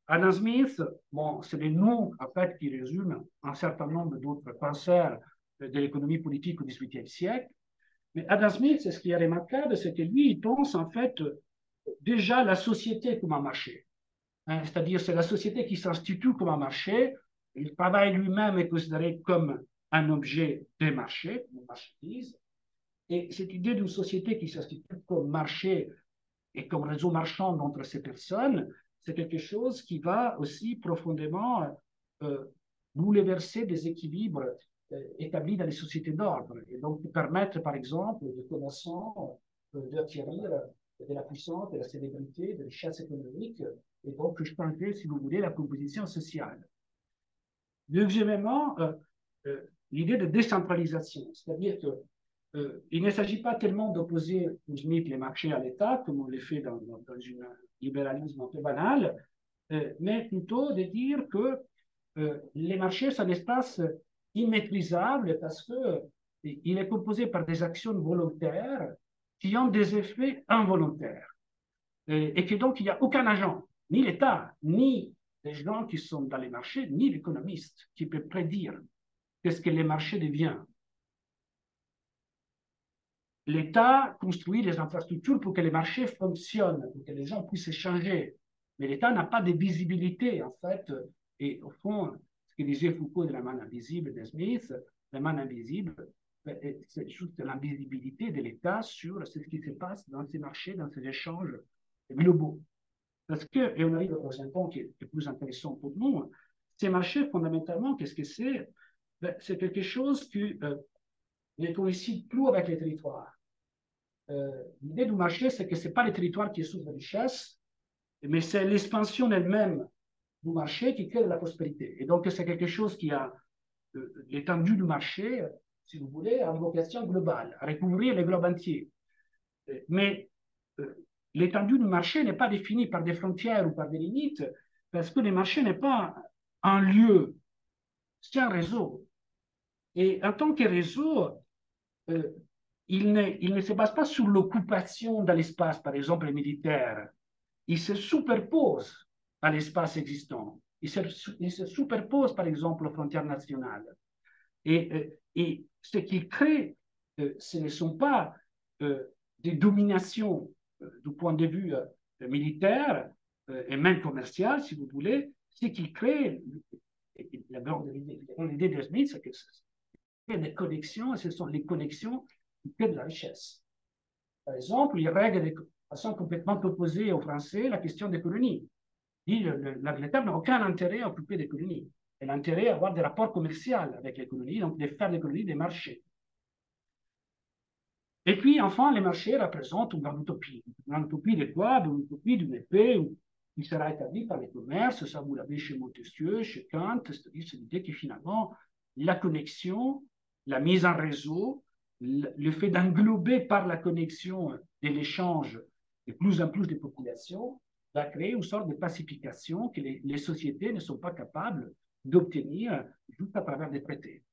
Adam Smith, bon, c'est le nom en fait qui résume un certain nombre d'autres penseurs de l'économie politique au XVIIIe siècle. Mais Adam Smith, ce qui est remarquable, c'est que lui, il pense en fait déjà la société comme un marché. Hein, c'est-à-dire, c'est la société qui s'institue comme un marché. Le travail lui-même est considéré comme un objet de marché, une marchandise. Et cette idée d'une société qui s'institue comme marché et comme réseau marchand entre ces personnes, c'est quelque chose qui va aussi profondément bouleverser des équilibres établis dans les sociétés d'ordre et donc permettre, par exemple, de commerçants d'acquérir de la puissance, de la célébrité, de la richesse économique et donc changer, si vous voulez, la composition sociale. Deuxièmement, l'idée de décentralisation, c'est-à-dire que il ne s'agit pas tellement d'opposer pour Smith les marchés à l'État, comme on le fait dans un libéralisme un peu banal, mais plutôt de dire que les marchés sont un espace immaîtrisable parce qu'il est composé par des actions volontaires qui ont des effets involontaires. Et que donc il n'y a aucun agent, ni l'État, ni les gens qui sont dans les marchés, ni l'économiste qui peut prédire qu'est-ce que les marchés deviennent. L'État construit des infrastructures pour que les marchés fonctionnent, pour que les gens puissent échanger. Mais l'État n'a pas de visibilité, en fait. Et au fond, ce que disait Foucault de la main invisible de Smith, la main invisible, c'est juste l'invisibilité de l'État sur ce qui se passe dans ces marchés, dans ces échanges globaux. Parce que, et on arrive au point qui est plus intéressant pour nous, ces marchés, fondamentalement, qu'est-ce que c'est? C'est quelque chose qui ne coïncide plus avec les territoires. L'idée du marché, c'est que ce n'est pas les territoires qui souffrent de richesse, mais c'est l'expansion elle-même du marché qui crée de la prospérité. Et donc, c'est quelque chose qui a l'étendue du marché, si vous voulez, a une vocation globale, à recouvrir le globe entier. Mais l'étendue du marché n'est pas définie par des frontières ou par des limites, parce que le marché n'est pas un lieu, c'est un réseau. Et en tant que réseau, il ne se base pas sur l'occupation de l'espace, par exemple militaire. Il se superpose à l'espace existant. Il se superpose, par exemple, aux frontières nationales. Et ce qui crée, ce ne sont pas des dominations du point de vue militaire et même commercial, si vous voulez. Ce qui crée, la grande idée de Smith, c'est que c'est des connexions, et ce sont les connexions qui créent de la richesse. Par exemple, il règle de façon complètement opposée aux Français la question des colonies. L'Angleterre n'a aucun intérêt à occuper des colonies. Elle a intérêt à avoir des rapports commerciaux avec les colonies, donc de faire des colonies des marchés. Et puis, enfin, les marchés représentent une grande utopie. Une grande utopie de quoi? Une utopie d'une épée qui sera établie par les commerces. Ça, vous l'avez chez Montesquieu, chez Kant, c'est-à-dire cette idée que finalement, la connexion, la mise en réseau, le fait d'englober par la connexion de l'échange de plus en plus de populations, va créer une sorte de pacification que les sociétés ne sont pas capables d'obtenir juste à travers des traités.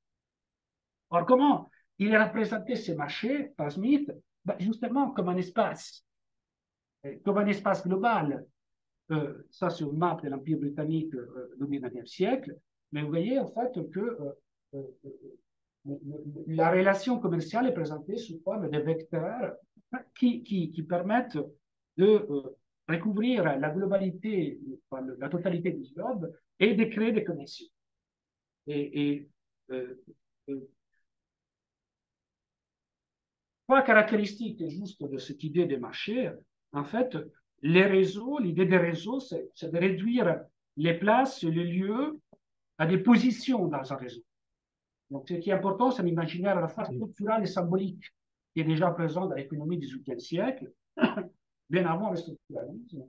Or, comment il a représenté ces marchés par Smith? Justement comme un espace global. Ça, c'est une map de l'Empire britannique du XIXe siècle. Mais vous voyez en fait que la relation commerciale est présentée sous forme de vecteurs qui permettent de recouvrir la globalité, la totalité du globe et de créer des connexions. Trois caractéristiques juste de cette idée des marchés. En fait, les réseaux, l'idée des réseaux, c'est de réduire les places, les lieux à des positions dans un réseau. Donc, ce qui est important, c'est l'imaginaire à la fois structural et symbolique qui est déjà présent dans l'économie du XVIIIe siècle, bien avant le structuralisme,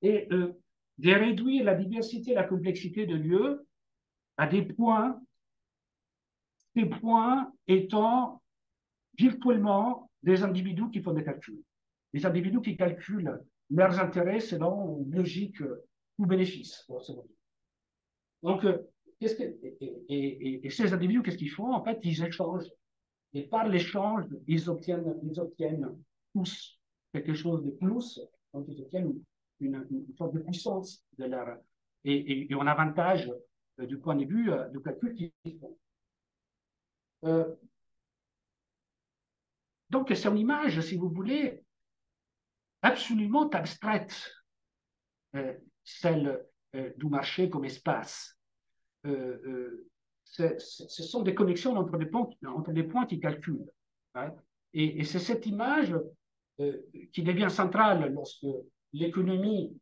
et de réduire la diversité et la complexité de lieux à des points, ces points étant virtuellement des individus qui font des calculs. Des individus qui calculent leurs intérêts selon une logique coût-bénéfice. Donc, et ces individus, qu'est-ce qu'ils font? En fait, ils échangent. Et par l'échange, ils obtiennent tous quelque chose de plus, donc ils obtiennent une sorte de puissance de leur, et un avantage du point de vue du calcul qu'ils font. Donc, c'est une image, si vous voulez, absolument abstraite, celle du marché comme espace. Ce sont des connexions entre les points qui calculent. Hein. Et c'est cette image qui devient centrale lorsque l'économie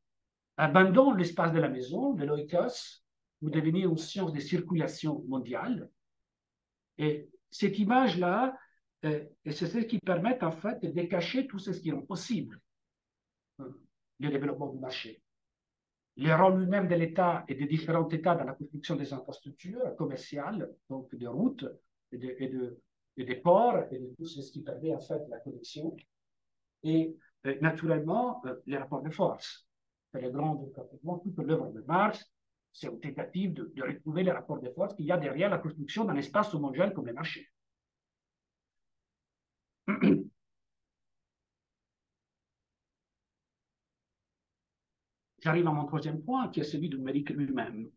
abandonne l'espace de la maison, de l'oikos, pour devenir une science de circulation mondiale. Et cette image-là, c'est ce qui permet en fait de décacher tout ce qui est possible, le développement du marché. Le rôle lui-même de l'État et des différents États dans la construction des infrastructures commerciales, donc des routes et des ports et de tout ce qui permet en fait la connexion. Et naturellement, les rapports de force. C'est le grand pratiquement toute l'œuvre de Marx, c'est une tentative de retrouver les rapports de force qu'il y a derrière la construction d'un espace homogène comme le marché. J'arrive à mon troisième point, qui est celui du numérique lui-même.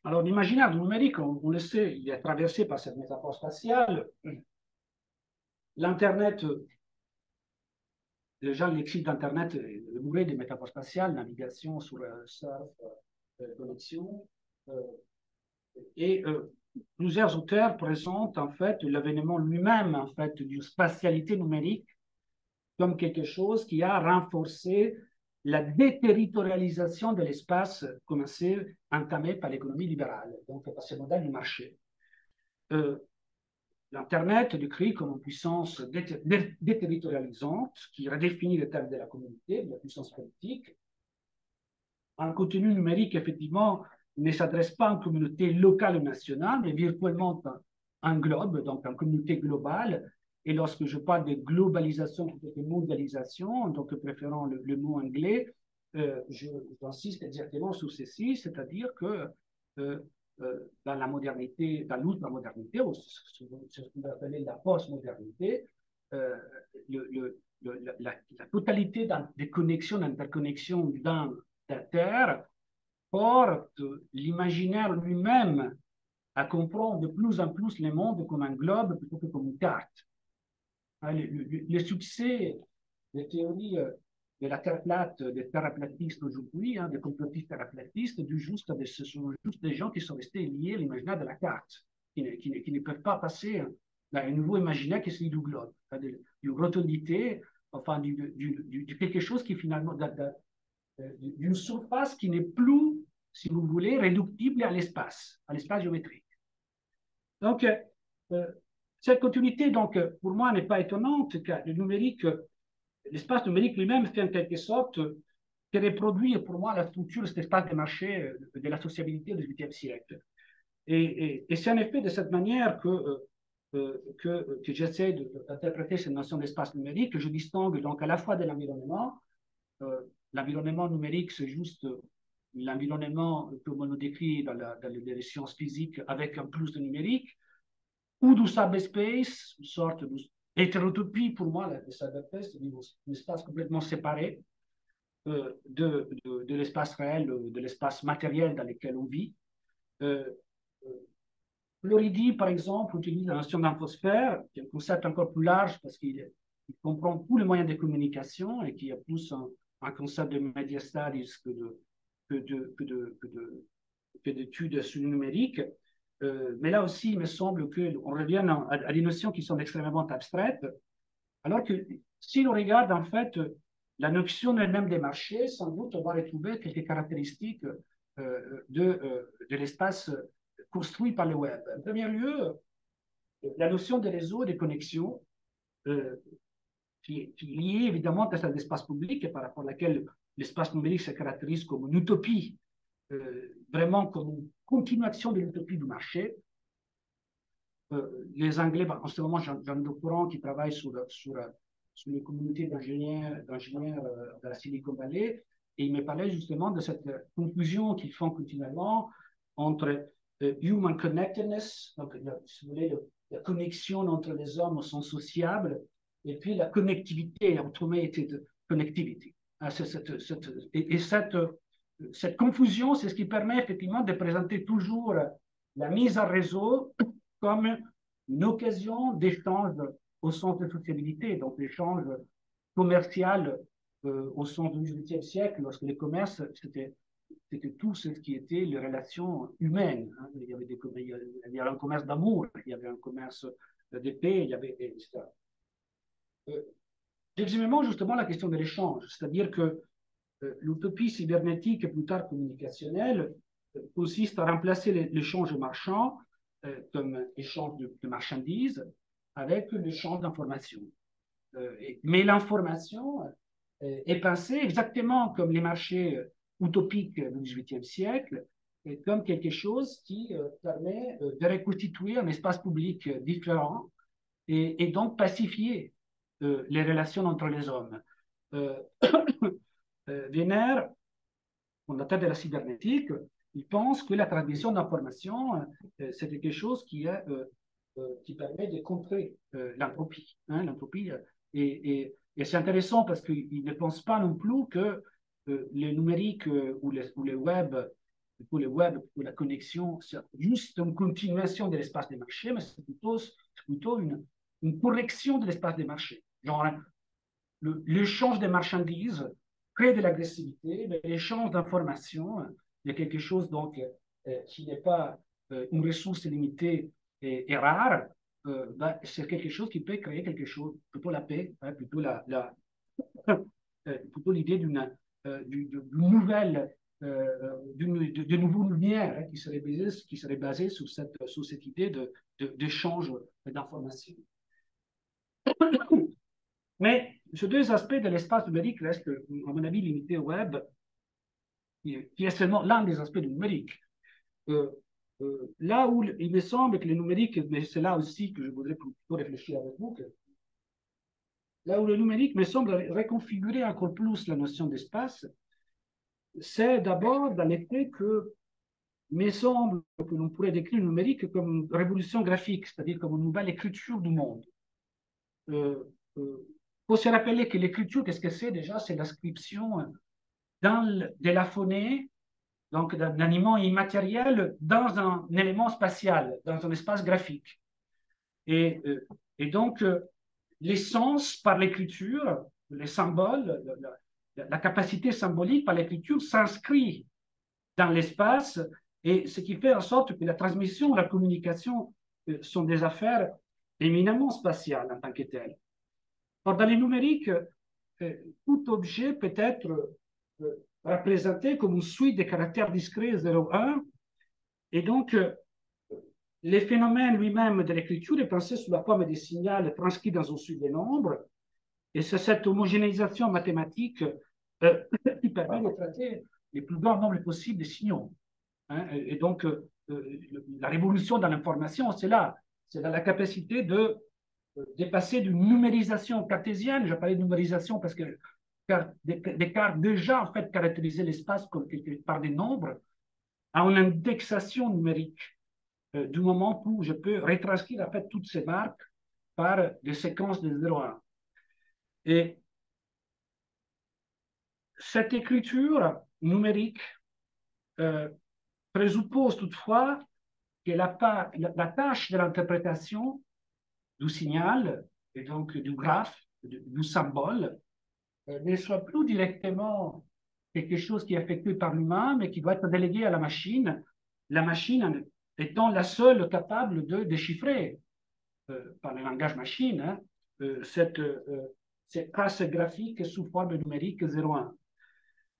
Alors, l'imaginaire du numérique, on le sait, il est traversé par cette métaphore spatiale. L'Internet, déjà, le lexique d'Internet est bourré de métaphores spatiales, navigation sur surf, connexion. Et plusieurs auteurs présentent en fait l'avènement lui-même en fait d'une spatialité numérique comme quelque chose qui a renforcé la déterritorialisation de l'espace commencée, entamée par l'économie libérale, donc par ce modèle du marché. L'Internet décrit comme une puissance déterritorialisante qui redéfinit les thèmes de la communauté, de la puissance politique. Un contenu numérique, effectivement, ne s'adresse pas à une communauté locale ou nationale, mais virtuellement à un globe, donc à une communauté globale. Et lorsque je parle de globalisation plutôt que de mondialisation, donc préférant le mot anglais, j'insiste exactement sur ceci, c'est-à-dire que dans la modernité, dans l'ultramodernité, ou ce qu'on va appeler la postmodernité, la totalité des connexions, d'interconnexions dans la Terre porte l'imaginaire lui-même à comprendre de plus en plus le monde comme un globe plutôt que comme une carte. Le succès des théories de la Terre plate, des terraplatistes aujourd'hui, des complotistes terraplatistes, ce sont juste des gens qui sont restés liés à l'imaginaire de la carte, qui ne peuvent pas passer à un nouveau imaginaire qui est celui du globe, d'une rotondité, enfin, du quelque chose qui finalement, d'une surface qui n'est plus, si vous voulez, réductible à l'espace géométrique. Donc, cette continuité, donc, pour moi, n'est pas étonnante, car le numérique, l'espace numérique lui-même fait en quelque sorte qui reproduit pour moi la structure de cet espace de marché de la sociabilité du XVIIIe siècle. Et c'est en effet de cette manière que j'essaie d'interpréter cette notion d'espace numérique, que je distingue donc à la fois de l'environnement. L'environnement numérique, c'est juste l'environnement que l'on décrit dans les sciences physiques avec un plus de numérique, ou du cyberspace, une sorte d'hétérotopie pour moi, le cyberspace, c'est un espace complètement séparé de l'espace réel, de l'espace matériel dans lequel on vit. Floridi, par exemple, utilise la notion d'infosphère, qui est un concept encore plus large parce qu'il comprend tous les moyens de communication et qui a plus un concept de media studies que d'études sur le numérique. Mais là aussi, il me semble qu'on revient à des notions qui sont extrêmement abstraites, alors que si l'on regarde en fait la notion elle-même des marchés, sans doute on va retrouver quelques caractéristiques de l'espace construit par le web. En premier lieu, la notion des réseaux et des connexions, qui est liée évidemment à cet espace public et par rapport à laquelle l'espace numérique se caractérise comme une utopie, vraiment comme une continuation de l'utopie du marché. Les Anglais, en ce moment, j'ai un doctorant qui travaille sur les communautés d'ingénieurs de la Silicon Valley, et il me parlait justement de cette confusion qu'ils font continuellement entre human connectedness, donc si vous voulez, la connexion entre les hommes au sens sociable, et puis la connectivité, automated connectivity. Et cette confusion, c'est ce qui permet effectivement de présenter toujours la mise en réseau comme une occasion d'échange au sens de sociabilité, donc l'échange commercial au sens du XVIIIe siècle, lorsque le commerce, c'était tout ce qui était les relations humaines. Hein. Il y avait un commerce d'amour, il y avait un commerce de paix, il y avait, etc. Deuxièmement, justement, la question de l'échange, c'est-à-dire que l'utopie cybernétique et plus tard communicationnelle consiste à remplacer l'échange marchand comme échange de marchandises avec l'échange d'informations. Mais l'information est pensée exactement comme les marchés utopiques du XVIIIe siècle, comme quelque chose qui permet de reconstituer un espace public différent et donc pacifier les relations entre les hommes. Wiener, fondateur de la cybernétique, il pense que la transmission d'informations, c'est quelque chose qui permet de contrer l'entropie. Hein, l'entropie et c'est intéressant parce qu'il ne pense pas non plus que le numérique ou le web, ou la connexion, c'est juste une continuation de l'espace des marchés, mais c'est plutôt une correction de l'espace des marchés. Genre, l'échange des marchandises crée de l'agressivité, mais l'échange d'informations, il y a quelque chose donc qui n'est pas une ressource limitée et rare, c'est quelque chose qui peut créer quelque chose, plutôt la paix, hein, plutôt plutôt l'idée d'une nouvelle, de nouveau lumière hein, qui serait basée sur cette idée d'échange d'informations. Mais ces deux aspects de l'espace numérique restent, à mon avis, limités au web, qui est seulement l'un des aspects du numérique. là où il me semble que le numérique, mais c'est là aussi que je voudrais plutôt réfléchir avec vous, là où le numérique me semble reconfigurer encore plus la notion d'espace, c'est d'abord dans l'effet que il me semble que l'on pourrait décrire le numérique comme une révolution graphique, c'est-à-dire comme une nouvelle écriture du monde. Faut se rappeler que l'écriture, qu'est-ce que c'est déjà? C'est l'inscription de la phonée, donc d'un élément immatériel, dans un élément spatial, dans un espace graphique. Et, donc, l'essence par l'écriture, les symboles, la capacité symbolique par l'écriture s'inscrit dans l'espace, et ce qui fait en sorte que la transmission, la communication sont des affaires éminemment spatiales en tant que telles. Or, dans les numériques, tout objet peut être représenté comme une suite de caractères discrets 0,1, et donc le phénomène lui-même de l'écriture est pensé sous la forme des signaux transcrits dans une suite de nombres, et c'est cette homogénéisation mathématique qui permet de traiter les plus grands nombres possibles de signaux. Hein, et donc, la révolution dans l'information, c'est là. C'est dans la capacité de dépasser d'une numérisation cartésienne. Je parlais de numérisation parce que Descartes déjà en fait caractérisait l'espace par des nombres, à une indexation numérique du moment où je peux retranscrire en fait toutes ces marques par des séquences de 0 à 1. Et cette écriture numérique présuppose toutefois que la tâche de l'interprétation du signal et donc du graphe, du symbole, ne soit plus directement quelque chose qui est effectué par l'humain, mais qui doit être délégué à la machine étant la seule capable de déchiffrer par le langage machine cette trace graphique sous forme numérique 0,1.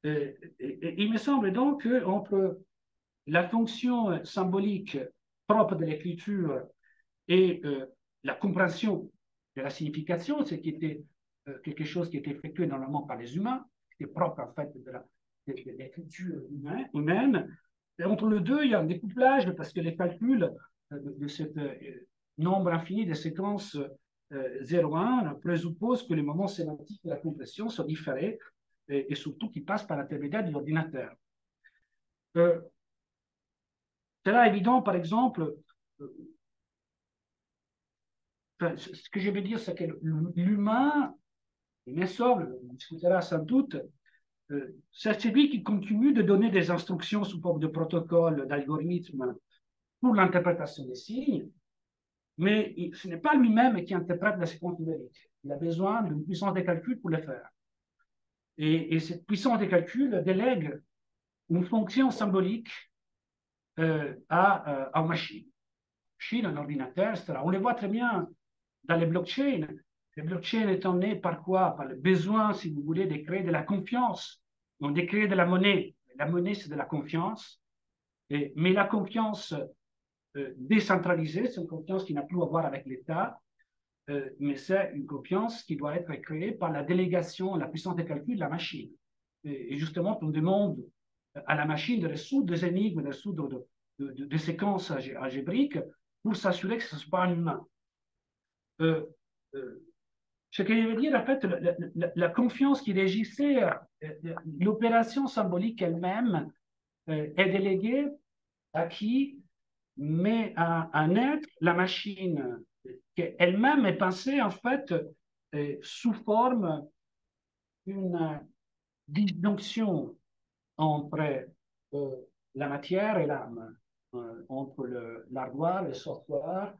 Il me semble donc qu'entre la fonction symbolique propre de l'écriture et la compréhension de la signification, ce qui était quelque chose qui était effectué normalement par les humains, qui est propre en fait de l'écriture humaine. Et entre les deux, il y a un découplage parce que les calculs de ce nombre infini de séquences 0,1 présupposent que les moments sémantiques de la compression sont différés et surtout qui passent par l'intermédiaire de l'ordinateur. C'est là évident, par exemple, ce que je veux dire, c'est que l'humain, il me semble, on discutera sans doute, c'est celui qui continue de donner des instructions sous forme de protocoles, d'algorithmes pour l'interprétation des signes, mais ce n'est pas lui-même qui interprète la séquence numérique. Il a besoin d'une puissance de calcul pour le faire. Et cette puissance de calcul délègue une fonction symbolique à une machine. Un ordinateur, etc. On le voit très bien dans les blockchains. Les blockchains étant nés par quoi? Par le besoin, si vous voulez, de créer de la confiance, donc de créer de la monnaie. La monnaie, c'est de la confiance. Mais la confiance décentralisée, c'est une confiance qui n'a plus à voir avec l'État, mais c'est une confiance qui doit être créée par la délégation, la puissance de calcul de la machine. Et justement, on demande à la machine de résoudre des énigmes, de résoudre des séquences algébriques pour s'assurer que ce ne soit pas un humain. Ce que je veux dire, en fait, la confiance qui régissait l'opération symbolique elle-même est déléguée à qui? Mais à un être, la machine, qui elle-même est pensée en fait sous forme d'une disjonction entre la matière et l'âme, entre l'hardware et le software,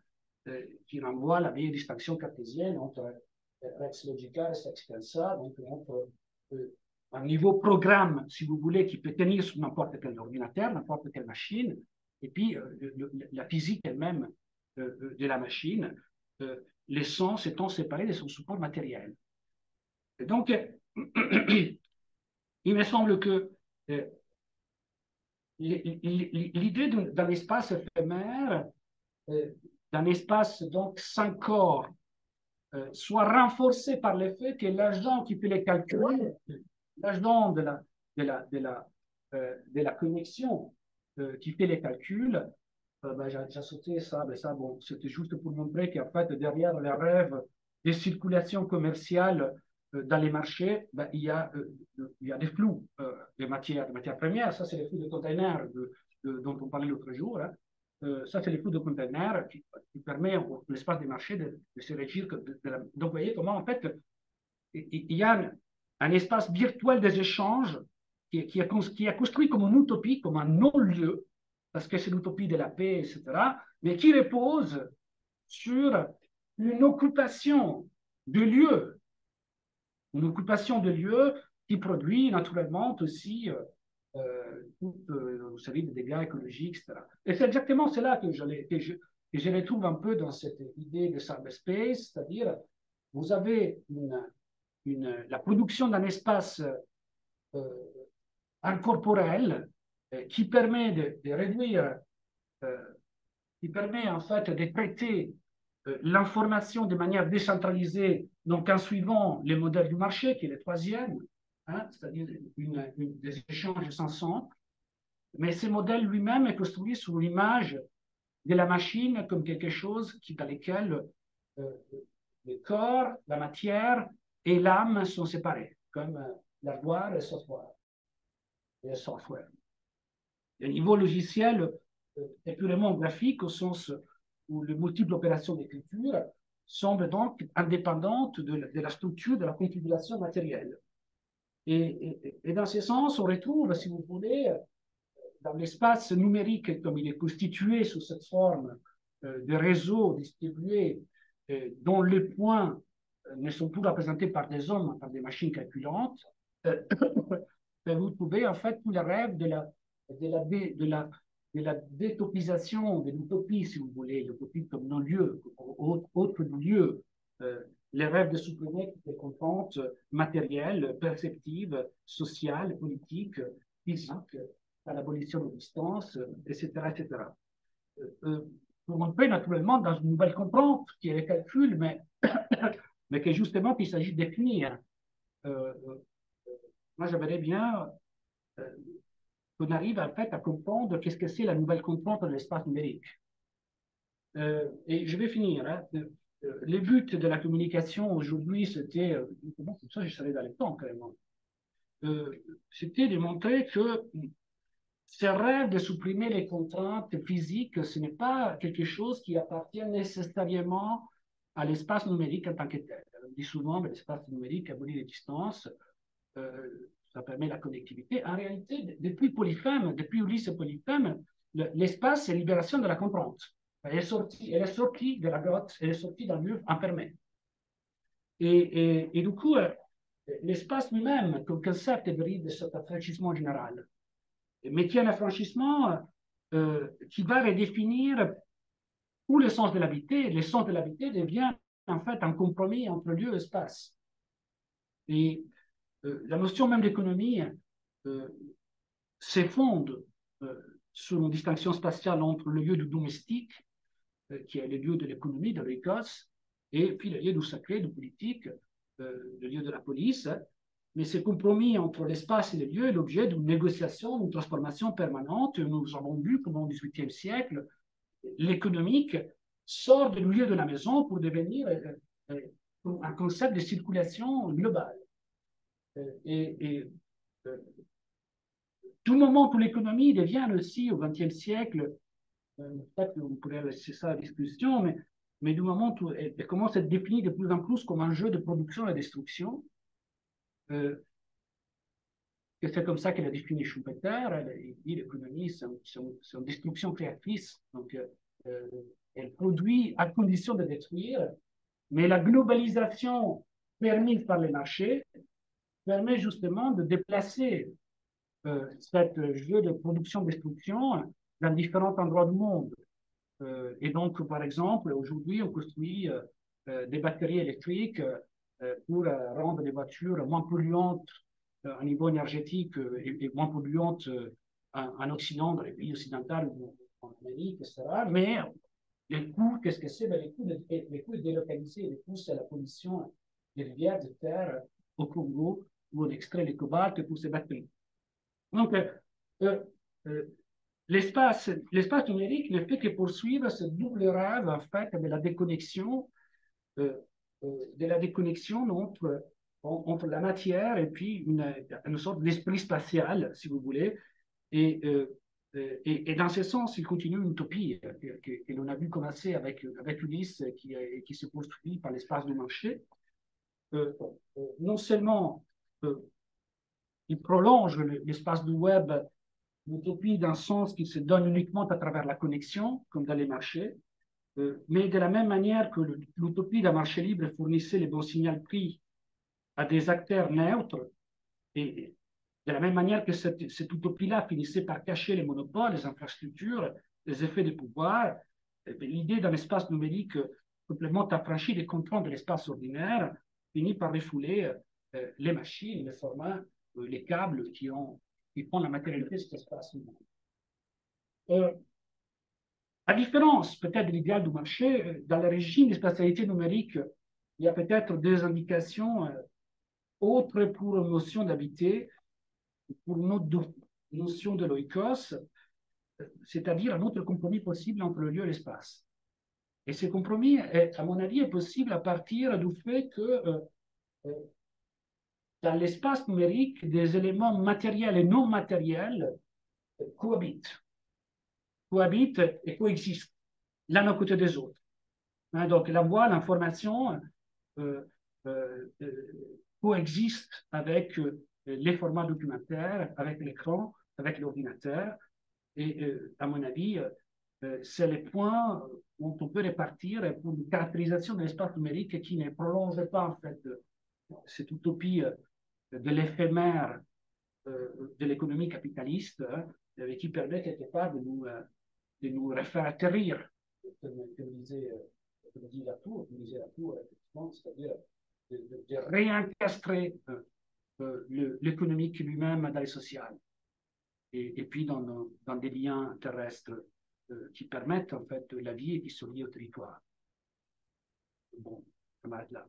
qui renvoie à la vieille distinction cartésienne entre res logica et sex pensa, donc entre un niveau programme, si vous voulez, qui peut tenir sur n'importe quel ordinateur, n'importe quelle machine, et puis la physique elle-même de la machine, les sens étant séparés de son support matériel. Et donc, il me semble que l'idée d'un espace éphémère, d'un espace donc sans corps, soit renforcée par le fait que l'agent qui fait les calculs, l'agent de la connexion, qui fait les calculs. Ben, j'ai sauté ça, mais ça, bon, c'était juste pour montrer qu'en fait, derrière les rêves des circulations commerciales dans les marchés, ben, il y a des flux de matières premières. Ça, c'est les flux de containers dont on parlait l'autre jour. Hein. Ça, c'est les flux de containers qui permet à l'espace des marchés de se régir. Donc, vous voyez comment, en fait, il y a un espace virtuel des échanges qui est construit comme une utopie, comme un non-lieu, parce que c'est l'utopie de la paix, etc., mais qui repose sur une occupation de lieux, qui produit naturellement aussi, vous savez, des dégâts écologiques, etc. Et c'est exactement cela que je retrouve un peu dans cette idée de cyberspace, c'est-à-dire vous avez la production d'un espace incorporel qui permet de réduire, qui permet en fait de traiter l'information de manière décentralisée, donc en suivant les modèles du marché, qui est le troisième, hein, c'est-à-dire des échanges sans centre. Mais ce modèle lui-même est construit sur l'image de la machine comme quelque chose dans lequel le corps, la matière et l'âme sont séparés, comme l'hardware et le software. Le niveau logiciel est purement graphique au sens où les multiples opérations d'écriture semblent donc indépendantes de la structure, de la configuration matérielle. Et dans ce sens, on retrouve, si vous voulez, dans l'espace numérique, comme il est constitué sous cette forme de réseaux distribués dont les points ne sont plus représentés par des hommes, mais par des machines calculantes, vous trouvez en fait tous les rêves de la détopisation, de l'utopie, si vous voulez, l'utopie comme non-lieu, autre lieu, les rêves de supprimer toutes les contraintes matérielles, perceptives, sociales, politiques, physiques, à l'abolition de distance, etc., etc. Pour entrer naturellement dans une nouvelle contrainte qui est le calcul, mais que justement il s'agit de définir. Moi, j'aimerais bien qu'on arrive en fait à comprendre qu'est-ce que c'est la nouvelle contrainte de l'espace numérique. Et je vais finir. Hein. Le but de la communication aujourd'hui, c'était, comme ça je serai dans le temps carrément, c'était de montrer que ce rêve de supprimer les contraintes physiques, ce n'est pas quelque chose qui appartient nécessairement à l'espace numérique en tant que tel. On dit souvent que l'espace numérique abolit les distances, ça permet la connectivité. En réalité, depuis Polyphème, depuis Ulysse Polyphème, l'espace, c'est libération de la contrainte. Elle est sortie de la grotte, elle est sortie d'un lieu enfermé. Et du coup, l'espace lui-même, comme concept, dérive de cet affranchissement général. Mais qui est un affranchissement qui va redéfinir où le sens de l'habité. Le sens de l'habité devient en fait un compromis entre lieu et espace. Et la notion même d'économie s'effonde sur une distinction spatiale entre le lieu du domestique, qui est le lieu de l'économie, de l'écosse, et puis le lieu du sacré, du politique, le lieu de la police. Mais ce compromis entre l'espace et le lieu est l'objet d'une négociation, d'une transformation permanente. Nous avons vu comment au XVIIIe siècle, l'économique sort du lieu de la maison pour devenir un concept de circulation globale. Tout moment où l'économie devient aussi, au XXe siècle, peut-être que vous pourrez laisser ça à la discussion, mais du moment où elle commence à être définie de plus en plus comme un jeu de production et destruction, que c'est comme ça qu'elle a défini Schumpeter, elle dit l'économie, c'est une destruction créatrice, donc elle produit à condition de détruire, mais la globalisation permise par les marchés permet justement de déplacer cette jeu de production-destruction dans différents endroits du monde. Et donc, par exemple, aujourd'hui, on construit des batteries électriques pour rendre les voitures moins polluantes à niveau énergétique et moins polluantes en Occident, dans les pays occidentaux ou en Amérique, etc. Mais les coûts, qu'est-ce que c'est? Les coûts délocalisés. Les coûts, c'est la pollution des rivières, des terres au Congo, où on extrait le cobalt pour ces batteries. Donc, l'espace numérique ne fait que poursuivre ce double rêve, en fait, de la déconnexion entre la matière et puis une sorte d'esprit spatial, si vous voulez. Et dans ce sens, il continue une utopie que l'on a vu commencer avec Ulysse qui se poursuit par l'espace du marché. Non seulement il prolonge l'espace du web, l'utopie dans le sens qu'il se donne uniquement à travers la connexion, comme dans les marchés, mais de la même manière que l'utopie d'un marché libre fournissait les bons signaux prix à des acteurs neutres, et de la même manière que cette utopie-là finissait par cacher les monopoles, les infrastructures, les effets de pouvoir, l'idée d'un espace numérique complètement affranchi des contraintes de l'espace ordinaire finit par refouler les machines, les formats, les câbles qui font la matérialité de cet espace numérique. À différence peut-être de l'idéal du marché, dans le régime de spatialité numérique, il y a peut-être des indications autres pour une notion d'habiter, pour une autre notion de l'oikos, c'est-à-dire un autre compromis possible entre le lieu et l'espace. Et ce compromis, à mon avis, est possible à partir du fait que dans l'espace numérique, des éléments matériels et non matériels cohabitent et coexistent l'un à côté des autres. Hein, donc la voix, l'information coexistent avec les formats documentaires, avec l'écran, avec l'ordinateur. Et à mon avis, c'est les points où on peut répartir pour une caractérisation de l'espace numérique qui ne prolonge pas en fait cette utopie de l'éphémère de l'économie capitaliste, hein, qui permet quelque part de nous refaire atterrir, comme disait Latour, effectivement, c'est-à-dire de réencastrer l'économique lui-même dans le social. Et puis dans des liens terrestres qui permettent en fait la vie et qui sont liés au territoire. Bon, ça m'arrête là.